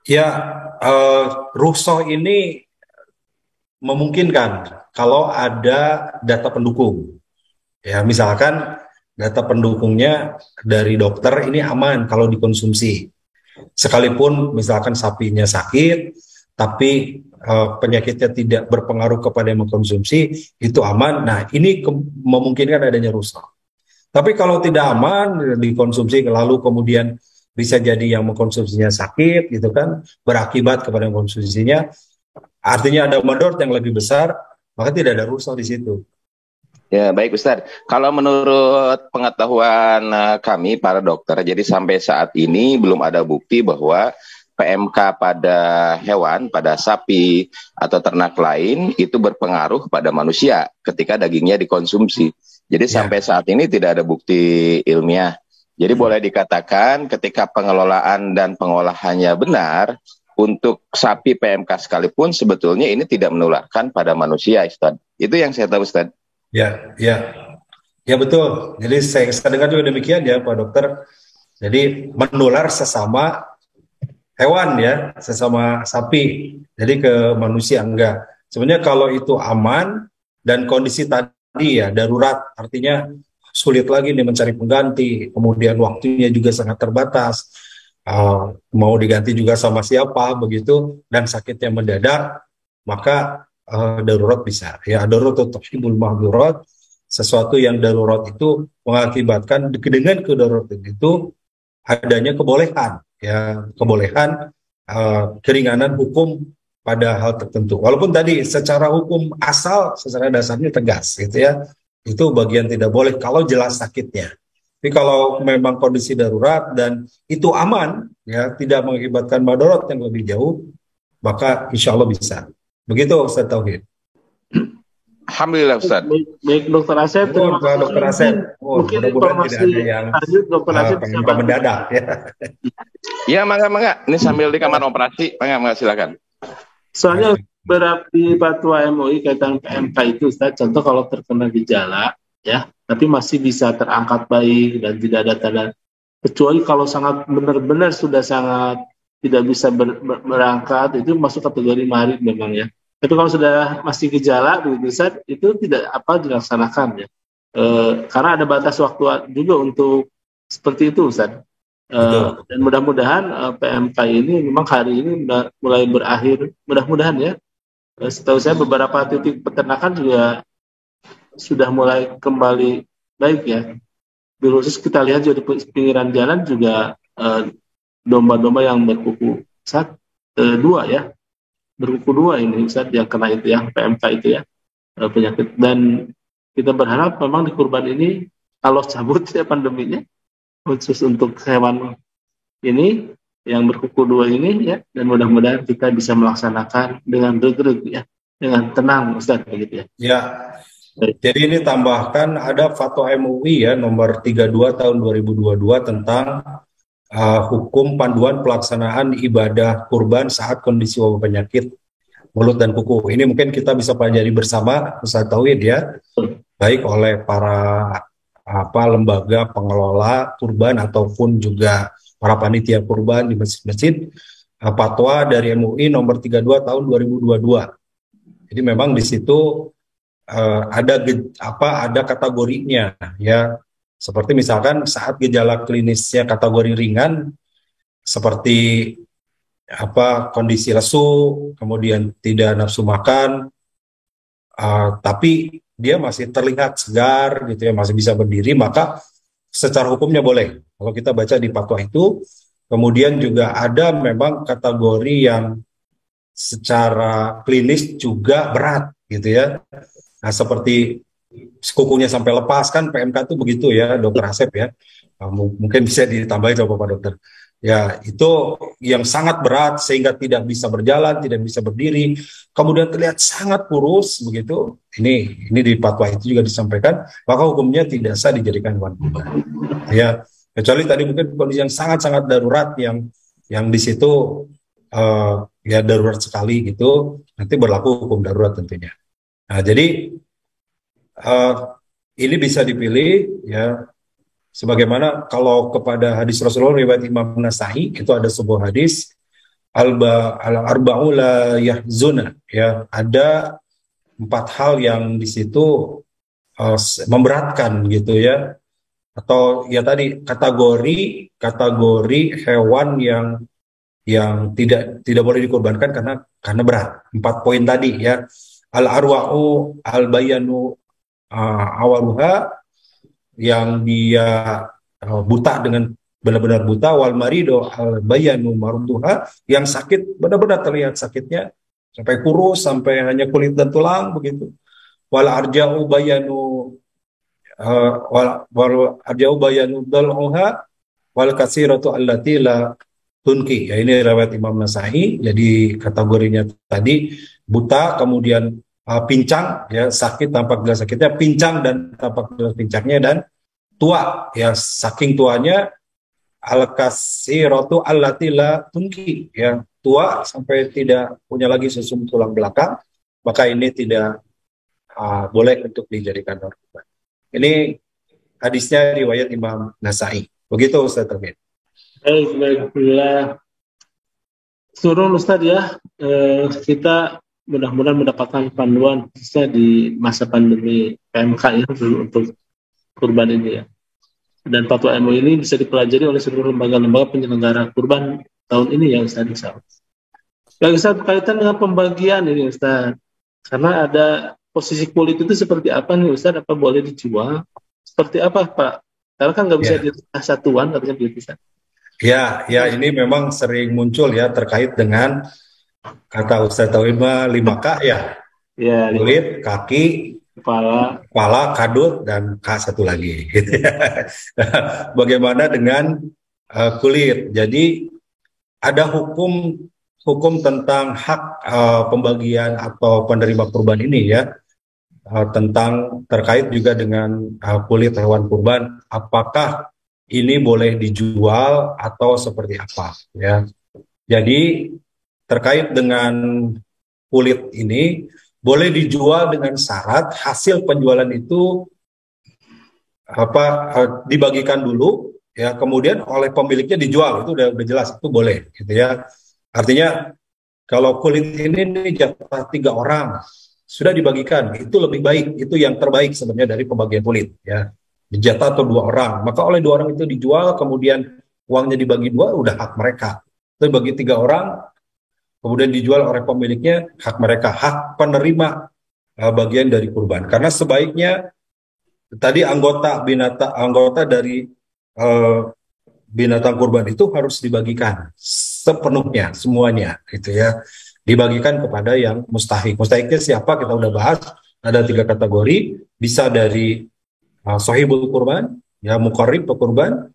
Ya, rukhsah ini memungkinkan kalau ada data pendukung. Ya, misalkan data pendukungnya dari dokter ini aman kalau dikonsumsi. Sekalipun misalkan sapinya sakit, tapi penyakitnya tidak berpengaruh kepada yang mengkonsumsi, itu aman. Nah, ini memungkinkan adanya rukhsah. Tapi kalau tidak aman, dikonsumsi lalu kemudian bisa jadi yang mengkonsumsinya sakit, gitu kan, berakibat kepada yang mengkonsumsinya, artinya ada mudarat yang lebih besar, maka tidak ada rukhsah di situ. Ya, baik Ustaz. Kalau menurut pengetahuan kami para dokter, jadi sampai saat ini belum ada bukti bahwa PMK pada hewan, pada sapi atau ternak lain itu berpengaruh pada manusia ketika dagingnya dikonsumsi. Jadi sampai saat ini tidak ada bukti ilmiah. Jadi boleh dikatakan ketika pengelolaan dan pengolahannya benar, untuk sapi PMK sekalipun sebetulnya ini tidak menularkan pada manusia, Ustaz. Itu yang saya tahu, Ustaz. Ya betul. Jadi saya dengar juga demikian ya Pak Dokter. Jadi menular sesama hewan ya, sesama sapi. Jadi ke manusia enggak. Sebenarnya kalau itu aman dan kondisi tadi ya darurat, artinya sulit lagi nih mencari pengganti. Kemudian waktunya juga sangat terbatas. Mau diganti juga sama siapa begitu dan sakitnya mendadak, maka darurat bisa. Ya, darurat atau hibul mahdurat, sesuatu yang darurat itu mengakibatkan dengan kedaruratan itu adanya kebolehan, ya, kebolehan keringanan hukum pada hal tertentu. Walaupun tadi secara hukum asal, secara dasarnya tegas, gitu ya, itu bagian tidak boleh kalau jelas sakitnya. Tapi kalau memang kondisi darurat dan itu aman, ya, tidak mengakibatkan madarat yang lebih jauh, maka insya Allah bisa. Begitu Ustaz Tauhid. Alhamdulillah Ustaz. Baik Dr. Asep. Pak Dr. Asep. Mungkin mudah-mudahan tidak ada yang Dr. Asep bisa mendadak ya. Ya, mangga. Ini sambil di kamar operasi, mangga silakan. Soalnya di fatwa MUI kaitan PMK itu, Ustaz, contoh kalau terkena gejala, ya, tapi masih bisa terangkat baik dan tidak ada tanda, kecuali kalau sangat benar-benar sudah sangat tidak bisa berangkat, itu masuk kategori marid memang ya. Tapi kalau sudah masih gejala begitu Ustaz, itu tidak apa dilaksanakan ya. Karena ada batas waktu juga untuk seperti itu Ustaz. Dan mudah-mudahan PMK ini memang hari ini mulai berakhir, mudah-mudahan ya. Setahu saya beberapa titik peternakan juga sudah mulai kembali baik ya. Khusus kita lihat juga di pinggiran jalan juga domba-domba yang berkuku dua ya, berkuku dua ini Ustaz yang kena itu ya, PMK itu ya, penyakit. Dan kita berharap memang di kurban ini kalau cabut ya pandeminya, khusus untuk hewan ini yang berkuku dua ini ya, dan mudah-mudahan kita bisa melaksanakan dengan reg-reg ya, dengan tenang Ustaz begitu ya. Ya. Jadi ini tambahkan ada Fatwa MUI ya nomor 32 tahun 2022 tentang hukum panduan pelaksanaan ibadah kurban saat kondisi wabah penyakit mulut dan kuku. Ini mungkin kita bisa pelajari bersama Ustaz Tauhid ya, baik oleh para lembaga pengelola kurban ataupun juga para panitia kurban di masjid-masjid. Fatwa dari MUI nomor 32 tahun 2022. Jadi memang di situ ada kategorinya ya, seperti misalkan saat gejala klinisnya kategori ringan seperti kondisi lesu, kemudian tidak nafsu makan, tapi dia masih terlihat segar gitu ya, masih bisa berdiri, maka secara hukumnya boleh kalau kita baca di fatwa itu. Kemudian juga ada memang kategori yang secara klinis juga berat gitu ya. Nah, seperti kukunya sampai lepas kan PMK itu begitu ya, Dokter Asep ya. Mungkin bisa ditambahin coba Pak Dokter. Ya, itu yang sangat berat sehingga tidak bisa berjalan, tidak bisa berdiri, kemudian terlihat sangat kurus begitu. Ini di fatwa itu juga disampaikan, maka hukumnya tidak sah dijadikan hewan kurban. Ya, kecuali tadi mungkin kondisi yang sangat-sangat darurat yang di situ ya darurat sekali gitu, nanti berlaku hukum darurat tentunya. Nah, jadi ini bisa dipilih ya, sebagaimana kalau kepada hadis Rasulullah riwayat Imam Nasai itu ada sebuah hadis al-arba'u la yahzuna ya, ada 4 hal yang di situ memberatkan gitu ya, atau ya tadi kategori hewan yang tidak boleh dikorbankan karena berat. 4 poin tadi ya. Al-arwa'u al-bayanu awaluha, yang dia buta dengan benar-benar buta, wal marido al-bayanu marduha, yang sakit benar-benar terlihat sakitnya sampai kurus, sampai hanya kulit dan tulang begitu. Wal arja'u bayanu wal arja'u bayanu dal'uha wal kasiratu allati la tunki. Ya, ini riwayat Imam Nasai. Jadi kategorinya tadi buta, kemudian pincang ya, sakit tampak jelas sakitnya, pincang dan tampak jelas pincangnya, dan tua ya, saking tuanya, al-kasiratu allati la tunki ya, tua sampai tidak punya lagi sesum tulang belakang, maka ini tidak boleh untuk dijadikan korban. Ini hadisnya riwayat Imam Nasai. Begitu Ustaz Termin. Baik. Suruh Ustaz ya, kita mudah-mudahan mendapatkan panduan khususnya di masa pandemi PMK ya, untuk kurban ini ya. Dan fatwa MUI ini bisa dipelajari oleh seluruh lembaga-lembaga penyelenggara kurban tahun ini ya Ustaz. Baik Ustaz, berkaitan dengan pembagian ini Ustaz, karena ada posisi kulit itu seperti apa nih Ustaz, apa boleh dijual? Seperti apa Pak? Karena kan nggak bisa dilihat satuan, katanya begitu Ustaz. Ya, ini memang sering muncul ya terkait dengan kata Ustaz Tauhid 5K ya. Ya, kulit, kaki, kepala, kadut, dan K satu lagi. Gitu ya. Bagaimana dengan kulit? Jadi ada hukum tentang hak pembagian atau penerima kurban ini ya, tentang terkait juga dengan kulit hewan kurban. Apakah ini boleh dijual atau seperti apa ya. Jadi terkait dengan kulit ini boleh dijual dengan syarat hasil penjualan itu dibagikan dulu ya, kemudian oleh pemiliknya dijual, itu udah jelas, itu boleh gitu ya. Artinya kalau kulit ini nih jatah 3 orang, sudah dibagikan, itu lebih baik, itu yang terbaik sebenarnya dari pembagian kulit, ya. Dijatah atau 2 orang, maka oleh 2 orang itu dijual, kemudian uangnya dibagi 2, udah hak mereka. Tapi bagi 3 orang, kemudian dijual oleh pemiliknya, hak mereka, hak penerima bagian dari kurban. Karena sebaiknya tadi anggota dari binatang kurban itu harus dibagikan sepenuhnya, semuanya, gitu ya. Dibagikan kepada yang mustahik. Mustahiknya siapa? Kita udah bahas. Ada 3 kategori. Bisa dari sohibul kurban, ya, muqarrib pekurban,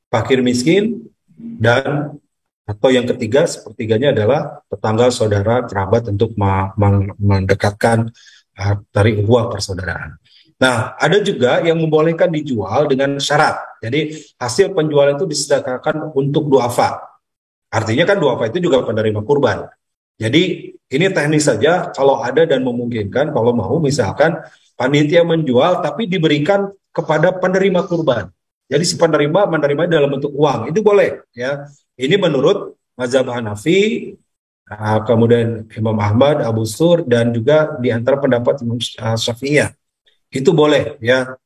fakir miskin, dan atau yang ketiga, sepertiganya adalah tetangga, saudara, kerabat untuk mendekatkan tali ukhuwah persaudaraan. Nah, ada juga yang membolehkan dijual dengan syarat. Jadi hasil penjualan itu disedekahkan untuk duafa. Artinya kan duafa itu juga penerima kurban. Jadi ini teknis saja, kalau ada dan memungkinkan, kalau mau misalkan panitia menjual tapi diberikan kepada penerima kurban. Jadi si penerima menerima dalam bentuk uang, itu boleh, ya. Ini menurut mazhab Hanafi, kemudian Imam Ahmad, Abu Sur, dan juga di antara pendapat Imam Syafi'iyah. Itu boleh, ya.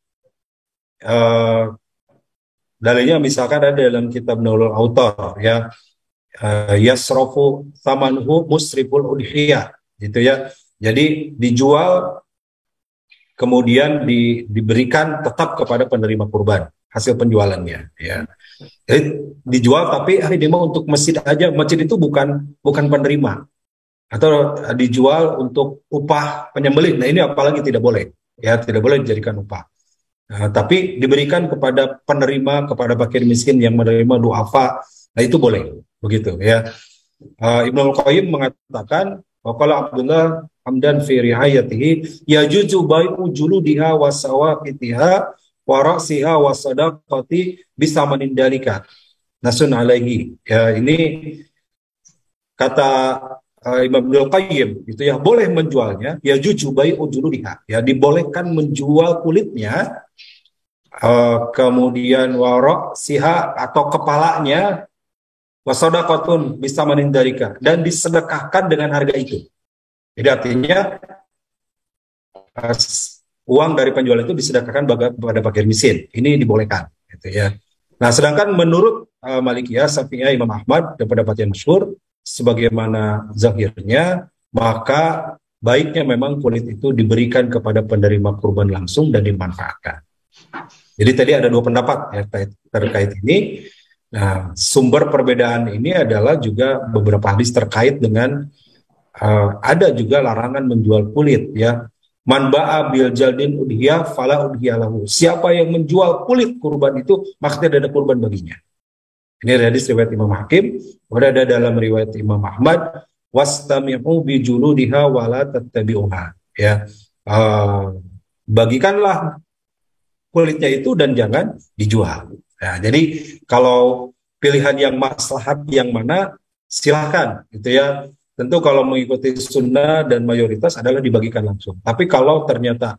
Dalilnya misalkan ada dalam kitab Naulul Autor, ya. Yasrofu samanhu musriful udhiyah, gitu ya. Jadi dijual kemudian diberikan tetap kepada penerima kurban hasil penjualannya, ya. Jadi dijual tapi ini mau untuk masjid aja, masjid itu bukan penerima, atau dijual untuk upah penyembelih. Nah ini apalagi tidak boleh, ya, tidak boleh dijadikan upah. Tapi diberikan kepada penerima, kepada fakir miskin yang menerima duafa, nah itu boleh, begitu, ya. Ibnu Qayyim mengatakan, waqala Abdullah Hamdan fi riayatihi yajuzu bai'u juludiha wa sawaqitiha wa ra'siha wa sadaqati bisa menindalika nasun alaihi, ya. Ini kata Imam Ibnu Qayyim itu, ya, boleh menjualnya, yajuzu bai'u juludiha, ya, dibolehkan menjual kulitnya, kemudian wa ra'siha atau kepalanya, wasadaqatun bisa menindalika, dan disedekahkan dengan harga itu. Jadi artinya uang dari penjualan itu disedekahkan kepada fakir miskin. Ini dibolehkan, gitu ya. Nah, sedangkan menurut Malikiyah, Syafi'iyah, Imam Ahmad dan pendapat yang masyhur sebagaimana zahirnya, maka baiknya memang kulit itu diberikan kepada penerima kurban langsung dan dimanfaatkan. Jadi tadi ada 2 pendapat, ya, terkait ini. Nah, sumber perbedaan ini adalah juga beberapa hadis terkait dengan ada juga larangan menjual kulit, ya. Man ba'a bil jaldin udhiyah fala udhiyah lahu. Siapa yang menjual kulit kurban itu, maka tidak ada kurban baginya. Ini hadis riwayat Imam Hakim, ada dalam riwayat Imam Ahmad, wastami'u bi juludiha wala tattabi'uha, ya. Bagikanlah kulitnya itu dan jangan dijual. Nah, jadi kalau pilihan yang maslahat yang mana, silakan, gitu ya. Tentu kalau mengikuti sunnah dan mayoritas adalah dibagikan langsung. Tapi kalau ternyata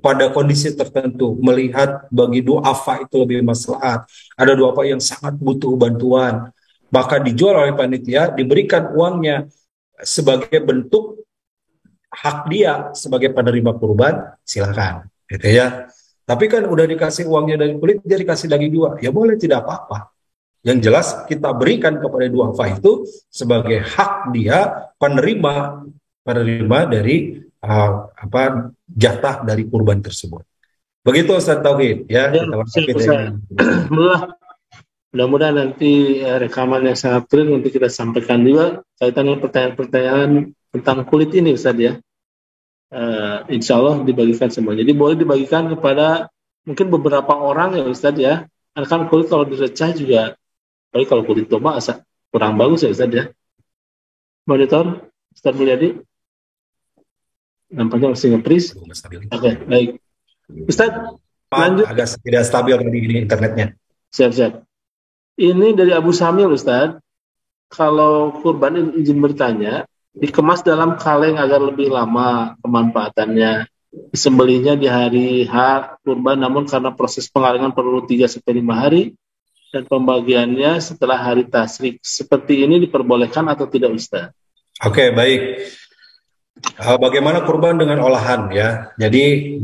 pada kondisi tertentu melihat bagi duafa itu lebih maslahat, ada duafa yang sangat butuh bantuan, maka dijual oleh panitia, diberikan uangnya sebagai bentuk hak dia sebagai penerima kurban, silakan, gitu ya. Tapi kan udah dikasih uangnya dari kulit, dia dikasih lagi 2, ya boleh, tidak apa-apa. Yang jelas kita berikan kepada duafa itu sebagai hak dia, penerima dari jatah dari kurban tersebut. Begitu Ustaz Tauhid, ya. Mudah-mudahan nanti rekaman yang sangat clear nanti kita sampaikan juga kaitan dengan pertanyaan-pertanyaan tentang kulit ini, Ustaz, ya. Insya Allah dibagikan semua. Jadi boleh dibagikan kepada mungkin beberapa orang, ya Ustaz, ya. Kan kulit kalau direcah juga, tapi kalau kulit domba kurang bagus, ya Ustaz, ya. Monitor Ustaz Mulyadi, nampaknya masih nge-freeze. Oke, baik. Ustaz, lanjut. Agak tidak stabil ini internetnya. Siap-siap. Ini dari Abu Samil, Ustaz. Kalau kurban izin bertanya, dikemas dalam kaleng agar lebih lama kemanfaatannya. Disembelihnya di hari H kurban, namun karena proses pengalengan perlu 3-5 hari dan pembagiannya setelah hari tasyrik. Seperti ini diperbolehkan atau tidak, Ustaz? Oke, baik. Bagaimana kurban dengan olahan ya? Jadi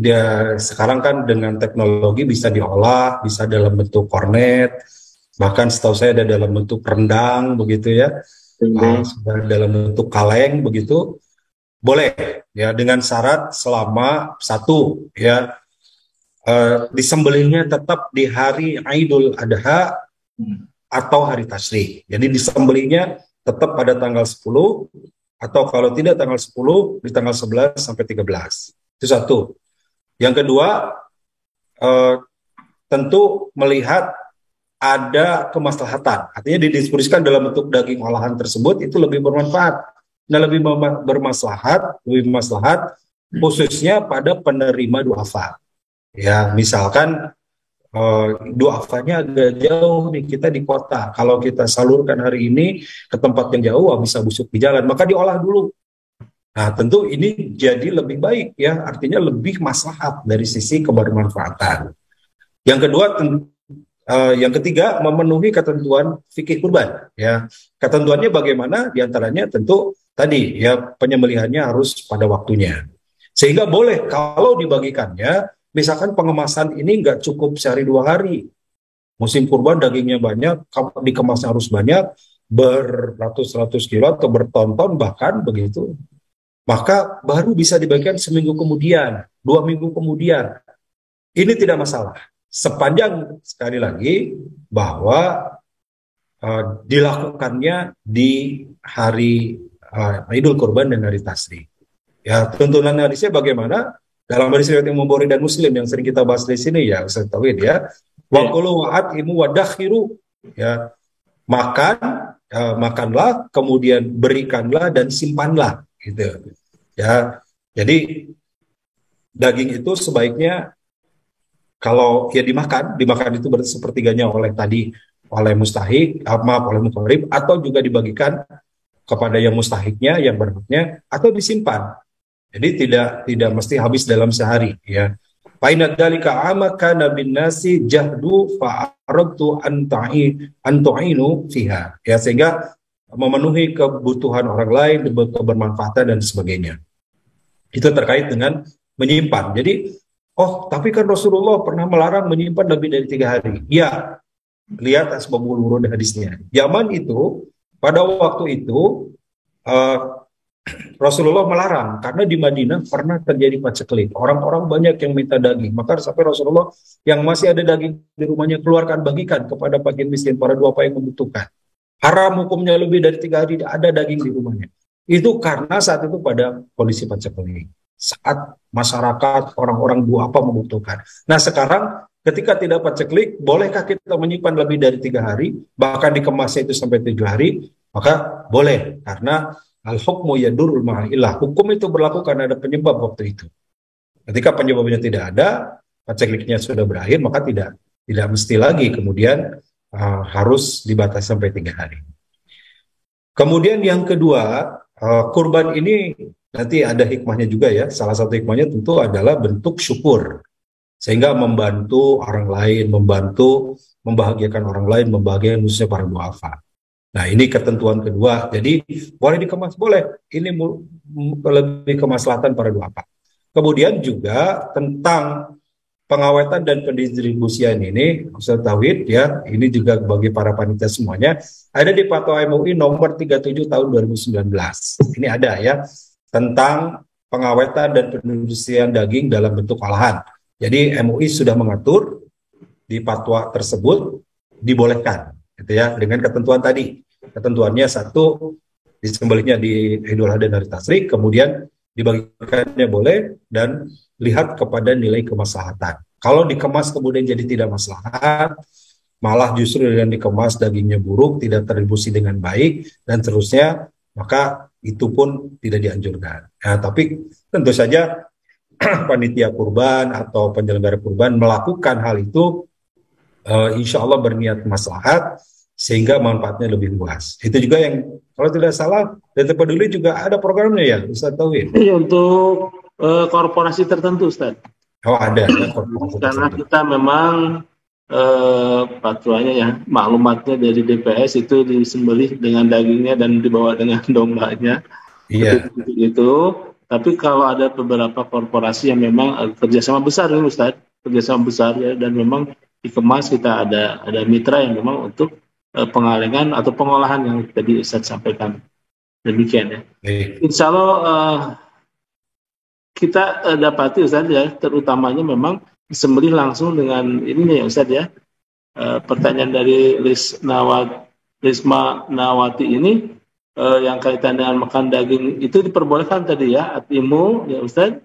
sekarang kan dengan teknologi bisa diolah, bisa dalam bentuk kornet, bahkan setahu saya ada dalam bentuk rendang begitu ya, sudah dalam bentuk kaleng begitu, boleh ya dengan syarat selama satu ya disembelihnya tetap di hari Idul Adha atau hari Tasyrik. Jadi disembelihnya tetap pada tanggal 10 atau kalau tidak tanggal 10 di tanggal 11 sampai 13. Itu satu. Yang kedua, tentu melihat ada kemaslahatan. Artinya didistribusikan dalam bentuk daging olahan tersebut itu lebih bermanfaat. Nah, lebih bermaslahat, lebih maslahat khususnya pada penerima duafa. Ya, misalkan duafanya agak jauh nih, kita di kota. Kalau kita salurkan hari ini ke tempat yang jauh, bisa busuk di jalan, maka diolah dulu. Nah, tentu ini jadi lebih baik ya, artinya lebih maslahat dari sisi kebermanfaatan. Yang kedua, yang ketiga, memenuhi ketentuan fikih kurban. Ya, ketentuannya bagaimana? Di antaranya tentu tadi ya penyembelihannya harus pada waktunya. Sehingga boleh kalau dibagikannya, misalkan pengemasan ini nggak cukup sehari 2 hari. Musim kurban dagingnya banyak, dikemasnya harus banyak, beratus-ratus kilo atau berton-ton bahkan begitu. Maka baru bisa dibagikan seminggu kemudian, 2 minggu kemudian. Ini tidak masalah. Sepanjang sekali lagi bahwa dilakukannya di hari Idul Kurban dan hari Tasyrik. Ya, tuntunan hadisnya bagaimana? Dalam hadis riwayat Imam Bukhari dan Muslim yang sering kita bahas di sini ya, Ustaz Tauhid ya. Wa qulu wa'atimu wa dakhiru, ya. Makanlah, kemudian berikanlah dan simpanlah gitu. Ya. Jadi daging itu sebaiknya kalau ya dimakan itu berarti sepertiganya oleh mustahik, oleh muqarrib, atau juga dibagikan kepada yang mustahiknya, yang berhaknya, atau disimpan. Jadi tidak mesti habis dalam sehari ya. Fa inna dzalika amaka nabin nasi jahdu fa aradtu an tu'inu fiha. Ya, sehingga memenuhi kebutuhan orang lain, kebermanfaatan dan sebagainya. Itu terkait dengan menyimpan. Jadi, tapi kan Rasulullah pernah melarang menyimpan lebih dari 3 hari. Ya, lihat asbabul wurud hadisnya. Yaman itu pada waktu itu Rasulullah melarang karena di Madinah pernah terjadi paceklik. Orang-orang banyak yang minta daging. Maka sampai Rasulullah yang masih ada daging di rumahnya keluarkan, bagikan kepada fakir miskin, para duafa yang membutuhkan. Haram hukumnya lebih dari 3 hari ada daging di rumahnya. Itu karena saat itu pada kondisi paceklik. Saat masyarakat orang-orang duafa membutuhkan. Nah, sekarang ketika tidak paceklik, bolehkah kita menyimpan lebih dari 3 hari, bahkan dikemasnya itu sampai 7 hari? Maka boleh, karena al-hukmu yadurul ma'illah. Hukum itu berlaku karena ada penyebab waktu itu. Ketika penyebabnya tidak ada, pacekliknya sudah berakhir, maka tidak mesti lagi kemudian harus dibatasi sampai 3 hari. Kemudian yang kedua, kurban ini nanti ada hikmahnya juga ya. Salah satu hikmahnya tentu adalah bentuk syukur. Sehingga membantu orang lain, membahagiakan orang lain, membahagiakan khususnya para duafa. Nah, ini ketentuan kedua. Jadi boleh dikemas, boleh. Ini lebih kemaslahatan para duafa. Kemudian juga tentang pengawetan dan pendistribusian ini, Ustaz Tauhid ya, ini juga bagi para panitia semuanya, ada di Fatwa MUI nomor 37 tahun 2019. Ini ada ya, tentang pengawetan dan pendistribusian daging dalam bentuk olahan. Jadi MUI sudah mengatur di fatwa tersebut dibolehkan, gitu ya, dengan ketentuan tadi. Ketentuannya satu, disembelihnya di Idul Adha dan hari Tasyrik, kemudian dibagikannya boleh, dan lihat kepada nilai kemaslahatan. Kalau dikemas kemudian jadi tidak maslahat, malah justru dengan dikemas dagingnya buruk, tidak terdistribusi dengan baik, dan seterusnya, maka itu pun tidak dianjurkan. Nah, tapi tentu saja panitia kurban atau penyelenggara kurban melakukan hal itu, insya Allah berniat maslahat, sehingga manfaatnya lebih luas. Itu juga yang kalau tidak salah Data Peduli juga ada programnya ya, Ustaz Tauhid? Iya, untuk korporasi tertentu, Ustaz. Oh, ada ya, korporasi karena tertentu. kita memang fatwanya ya, maklumatnya dari DPS itu disembelih dengan dagingnya dan dibawa dengan dombanya. Iya. Itu. Tapi kalau ada beberapa korporasi yang memang kerjasama besar ya Ustaz, kerjasama besar ya, dan memang dikemas, kita ada mitra yang memang untuk pengalengan atau pengolahan yang tadi Ustaz sampaikan. Demikian ya. Insya Allah kita dapati Ustaz ya, terutamanya memang disembelih langsung dengan ininya ya Ustaz ya. Pertanyaan dari Risma Nawati ini, yang kaitan dengan makan daging itu diperbolehkan tadi ya, atimu ya Ustaz,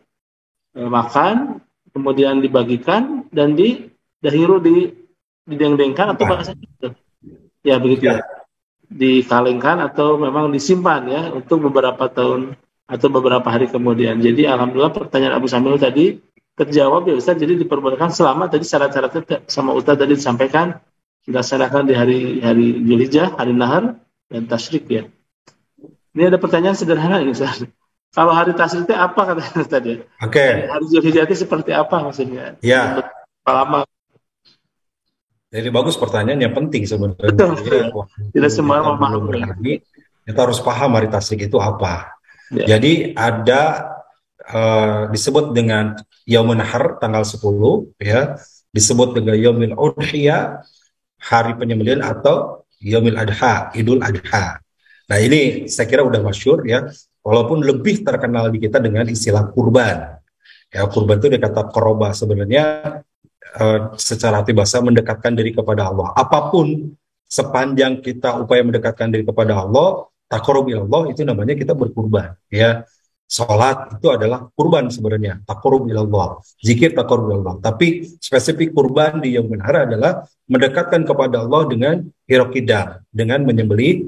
makan kemudian dibagikan dan dahiru didengdengkan atau bahasa itu ya begitu ya, dikalengkan atau memang disimpan ya untuk beberapa tahun atau beberapa hari kemudian. Jadi alhamdulillah pertanyaan Abu Samil tadi terjawab ya Ustaz, jadi diperbolehkan selama tadi syarat-syaratnya sama Ustaz tadi disampaikan, dilaksanakan di hari Dzulhijjah, hari Nahar dan Tasyrik ya. Ini ada pertanyaan sederhana ini Ustaz. Kalau hari Tasyrik itu apa katanya Ustaz ya? Oke. Hari Dzulhijjah itu seperti apa maksudnya? Ya. Berapa lama? Jadi bagus, pertanyaan yang penting sebenarnya. Betul. Tidak semua memahami. Kita harus paham hari Tasyrik itu apa. Ya. Jadi ada disebut dengan Yaumun Nahar tanggal 10 ya, disebut dengan Yaumil Udhiyah, hari penyembelihan, atau Yaumil Adha, Idul Adha. Nah ini saya kira udah masyhur ya, walaupun lebih terkenal di kita dengan istilah kurban. Ya, kurban itu dikata koroba, sebenarnya secara arti bahasa mendekatkan diri kepada Allah. Apapun sepanjang kita upaya mendekatkan diri kepada Allah, taqarrub ilallah, itu namanya kita berkurban. Ya, salat itu adalah kurban sebenarnya, taqarrub ilallah. Zikir taqarrub ilallah. Tapi spesifik kurban di Yaumul Nahar adalah mendekatkan kepada Allah dengan hirokidam, dengan menyembelih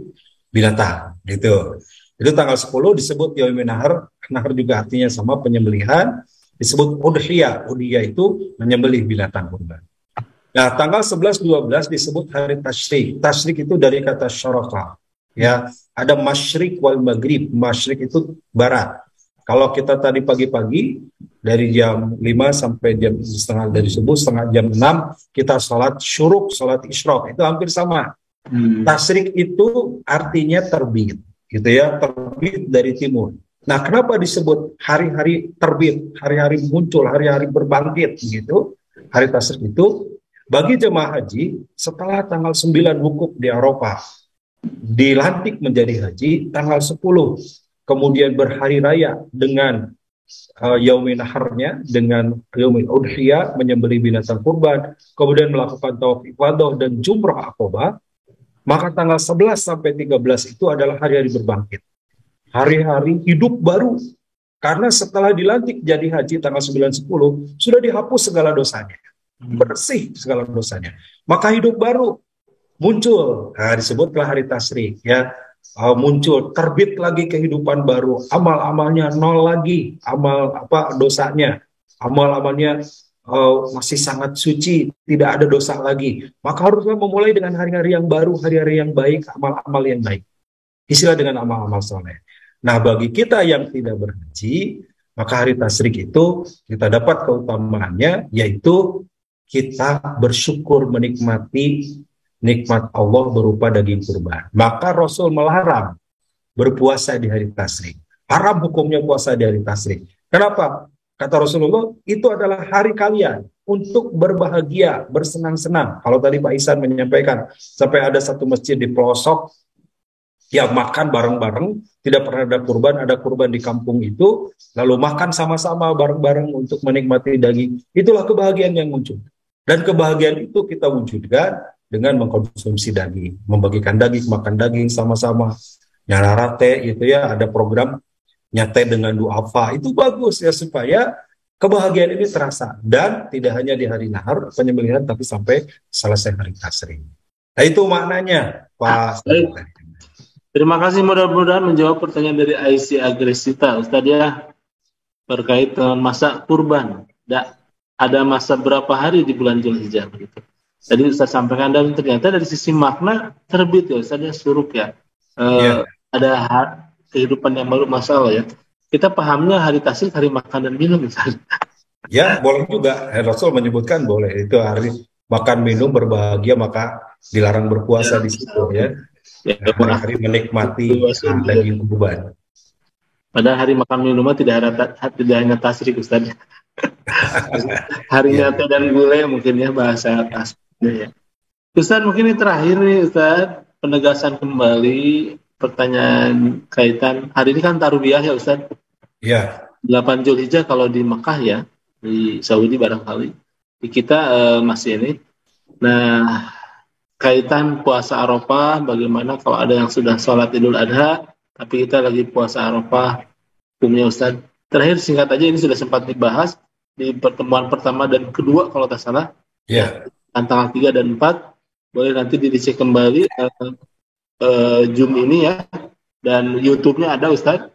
binatang, gitu. Itu tanggal 10 disebut Yaumul Nahar. Nahar juga artinya sama, penyembelihan. Disebut udhiyah. Udhiyah itu menyembelih binatang kurban. Nah, tanggal 11-12 disebut hari Tasyrik. Tasyrik itu dari kata syaraqah. Ya, ada masyrik wal maghrib. Masyrik itu barat. Kalau kita tadi pagi-pagi dari jam 5 sampai jam setengah dari subuh, setengah jam 6 kita sholat syuruk, sholat isyraq, itu hampir sama. Tasyrik itu artinya terbit, gitu ya, terbit dari timur. Nah, kenapa disebut hari-hari terbit, hari-hari muncul, hari-hari berbangkit gitu? Hari Tasyrik itu bagi jemaah haji setelah tanggal 9 wukuf di Arafah, dilantik menjadi haji tanggal 10, kemudian berhari raya dengan Yaumul Naharnya, dengan Yaumul Udhiyah, menyembelih binatang kurban, kemudian melakukan tawaf ifadah dan jumrah Aqabah, maka tanggal 11 sampai 13 itu adalah hari-hari berbangkit. Hari-hari hidup baru. Karena setelah dilantik jadi haji tanggal 9-10, sudah dihapus segala dosanya. Bersih segala dosanya. Maka hidup baru muncul. Nah, disebutlah hari Tasyrik. Ya. Muncul, terbit lagi kehidupan baru. Amal-amalnya nol lagi. Dosanya. Amal-amalnya masih sangat suci, tidak ada dosa lagi. Maka harusnya memulai dengan hari-hari yang baru, hari-hari yang baik, amal-amal yang baik. Isilah dengan amal-amal soleh. Nah, bagi kita yang tidak berhaji, maka hari Tasyrik itu kita dapat keutamaannya, yaitu kita bersyukur menikmati nikmat Allah berupa daging kurban. Maka Rasul melarang berpuasa di hari Tasyrik. Haram hukumnya puasa di hari Tasyrik. Kenapa? Kata Rasulullah, itu adalah hari kalian untuk berbahagia, bersenang-senang. Kalau tadi Pak Ihsan menyampaikan, sampai ada satu masjid di pelosok yang makan bareng-bareng, tidak pernah ada kurban di kampung itu, lalu makan sama-sama bareng-bareng untuk menikmati daging. Itulah kebahagiaan yang muncul. Dan kebahagiaan itu kita wujudkan dengan mengkonsumsi daging, membagikan daging, makan daging sama-sama. Nyararate itu ya, ada program nyate dengan duafa, itu bagus ya, supaya kebahagiaan ini terasa. Dan tidak hanya di hari Nahar penyembelihan, tapi sampai selesai hari Tasyrik. Nah, itu maknanya, Pak. Terima kasih, mudah-mudahan menjawab pertanyaan dari Aisyah Agresita, Ustaz ya, terkait dengan masa kurban. Ada masa berapa hari di bulan Dzulhijjah begitu. Tadi Ustaz sampaikan, dan ternyata dari sisi makna terbit ya Ustaz ya, suruk ya. Ada kehidupan yang baru, masalah ya. Kita pahamnya hari Tasyrik hari makan dan minum misalnya. Ya, boleh juga. Rasul menyebutkan boleh. Itu hari makan minum berbahagia, maka dilarang berpuasa di situ ya. Hari-hari menikmati daging kurban. Padahal hari makan minuman tidak hanya tasrik Ustaz. Harinya teh dan gulai mungkin ya bahasa tasriknya ya. Ustaz, mungkin ini terakhir nih Ustaz, penegasan kembali pertanyaan kaitan hari ini kan Tarwiyah ya Ustaz. Ya. 8 Zulhijjah kalau di Mekah ya, di Saudi barangkali. Di kita masih ini. Nah, kaitan puasa Arafah, bagaimana kalau ada yang sudah sholat Idul Adha, tapi kita lagi puasa Arafah, hukumnya Ustaz. Terakhir singkat aja, ini sudah sempat dibahas di pertemuan pertama dan kedua kalau tak salah. Ya. Tanggal 3 dan 4. Boleh nanti dicek kembali Zoom ini ya. Dan YouTube-nya ada Ustaz.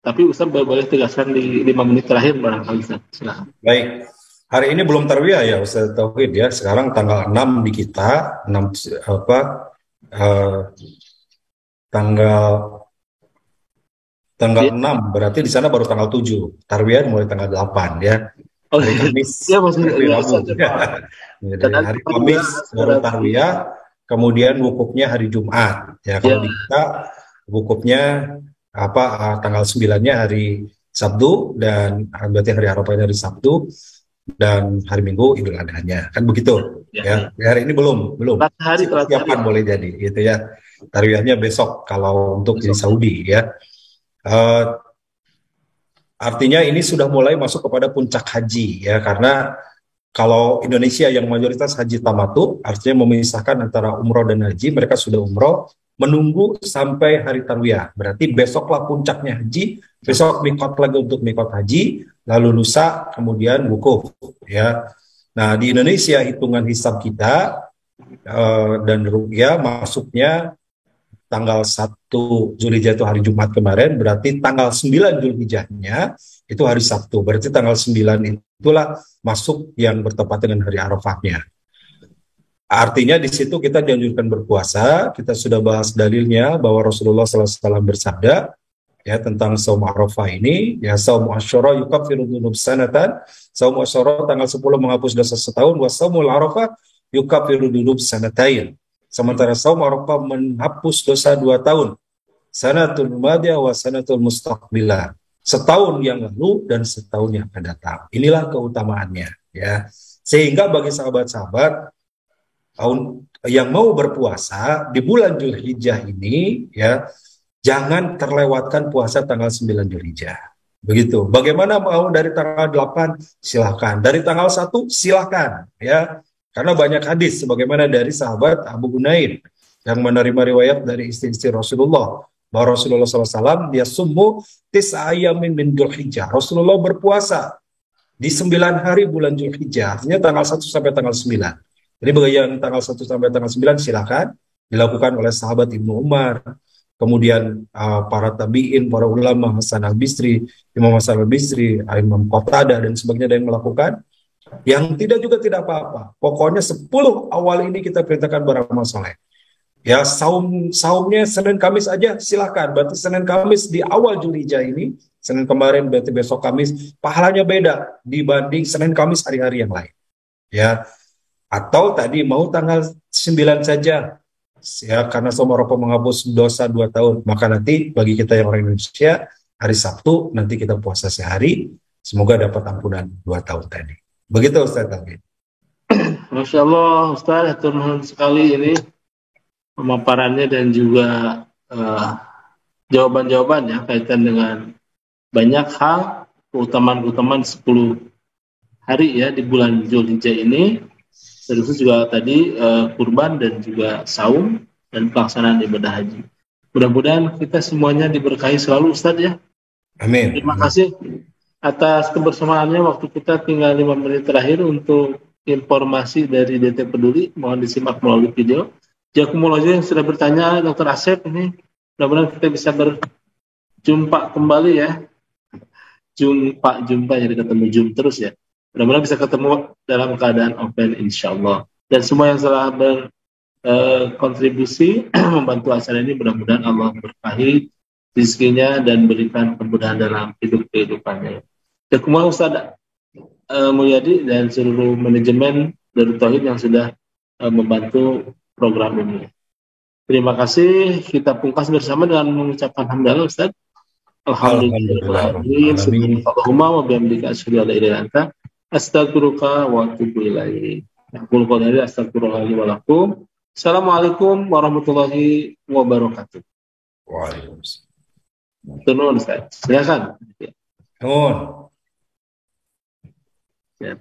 Tapi Ustaz boleh tegaskan di 5 menit terakhir barangkali Ustaz. Silakan. Baik. Hari ini belum tarwiyah ya Ustaz Tauhid ya. Sekarang tanggal 6 di kita, tanggal 6 berarti di sana baru tanggal 7. Tarwiyah mulai tanggal 8 ya. Hari Kamis. Ya masih Jadi hari Kamis baru tarwiyah, kemudian wukufnya hari Jumat. Ya kalau di kita wukufnya tanggal 9-nya hari Sabtu, dan berarti hari Arafah hari Sabtu, dan hari Minggu Idul Adha-nya. Kan begitu. Ya. Hari ini belum. Siapkan boleh jadi gitu ya. Tarwiyahnya besok kalau untuk di Saudi ya. Artinya ini sudah mulai masuk kepada puncak haji ya, karena kalau Indonesia yang mayoritas haji tamattu, artinya memisahkan antara umroh dan haji, mereka sudah umroh menunggu sampai hari tarwiyah. Berarti besoklah puncaknya haji, besok mikot lagi untuk mikot haji, lalu lusa kemudian wukuf ya. Nah, di Indonesia hitungan hisab kita dan ru'yah masuknya tanggal 1 Zulhijjah itu hari Jumat kemarin, berarti tanggal 9 Zulhijjahnya itu hari Sabtu. Berarti tanggal 9 itulah masuk yang bertepatan dengan hari Arafahnya. Artinya di situ kita dianjurkan berpuasa. Kita sudah bahas dalilnya bahwa Rasulullah SAW bersabda ya tentang saum Arafah ini, ya saum Asyura yukaffiru dzunub sanatan. Saum Asyura tanggal 10 menghapus dosa setahun, wa saumul Arafah yukaffiru dzunub sanatain. Sementara saum Arafah menghapus dosa 2 tahun. Sanatul madiyah wa sanatul mustaqbilah. Setahun yang lalu dan setahun yang akan datang. Inilah keutamaannya ya. Sehingga bagi sahabat-sahabat yang mau berpuasa di bulan Zulhijjah ini ya, jangan terlewatkan puasa tanggal 9 Zulhijjah. Begitu. Bagaimana mau dari tanggal 8? Silakan. Dari tanggal 1 silakan ya. Karena banyak hadis sebagaimana dari sahabat Abu Hunain yang menerima riwayat dari istri-istri Rasulullah bahwa Rasulullah SAW dia summu tis'ayamin min Dzulhijjah. Rasulullah berpuasa di 9 hari bulan Dzulhijjah, artinya tanggal 1 sampai tanggal 9. Jadi bagi yang tanggal 1 sampai tanggal 9 silakan dilakukan oleh sahabat Ibnu Umar, kemudian para tabi'in, para ulama, Hasan al-Bisri, Imam Hasan al-Bisri, Imam Qatadah dan sebagainya yang melakukan. Yang tidak juga tidak apa-apa. Pokoknya 10 awal ini kita perintahkan beramal soleh. Ya saumnya Senin Kamis aja silakan. Berarti Senin Kamis di awal Zulhijjah ini, Senin kemarin berarti besok Kamis, pahalanya beda dibanding Senin Kamis hari-hari yang lain. Ya. Atau tadi mau tanggal 9 saja. Ya karena saum Arafah menghapus dosa 2 tahun, maka nanti bagi kita yang orang Indonesia hari Sabtu nanti kita puasa sehari, semoga dapat ampunan 2 tahun tadi. Begitu Ustaz Tauhid. Masya Allah Ustaz, turun sekali ini pemaparannya dan juga jawaban-jawaban ya kaitan dengan banyak hal, keutamaan-keutamaan 10 hari ya di bulan Zulhijjah ini. Terus juga tadi kurban dan juga saum dan pelaksanaan ibadah haji. Mudah-mudahan kita semuanya diberkahi selalu Ustaz ya. Amin. Terima kasih atas kebersamaannya. Waktu kita tinggal 5 menit terakhir untuk informasi dari DT Peduli. Mohon disimak melalui video. Jazakumullah yang sudah bertanya Dr. Asep ini. Mudah-mudahan kita bisa berjumpa kembali ya. Jumpa jadi ketemu Zoom terus ya. Mudah-mudahan bisa ketemu dalam keadaan open insya-Allah. Dan semua yang telah berkontribusi membantu acara ini, mudah-mudahan Allah berkahi rezekinya dan berikan kemudahan dalam kehidupannya. Jazakumullah Ustaz Mulyadi dan seluruh manajemen Darut Tauhid yang sudah membantu program ini. Terima kasih. Kita pungkas bersama dengan mengucapkan hamdalah Ustaz. Alhamdulillah. Subhanallahumma wa bihamdika asyhadu an la ilaha illa anta astaghfiruka wa atubu ilaik. Aqulu qawli hadza astaghfirullahi wa lakum. Assalamualaikum warahmatullahi wabarakatuh. Waalaikumsalam. Turun, Ustaz. Silakan. Nuhun. Ya.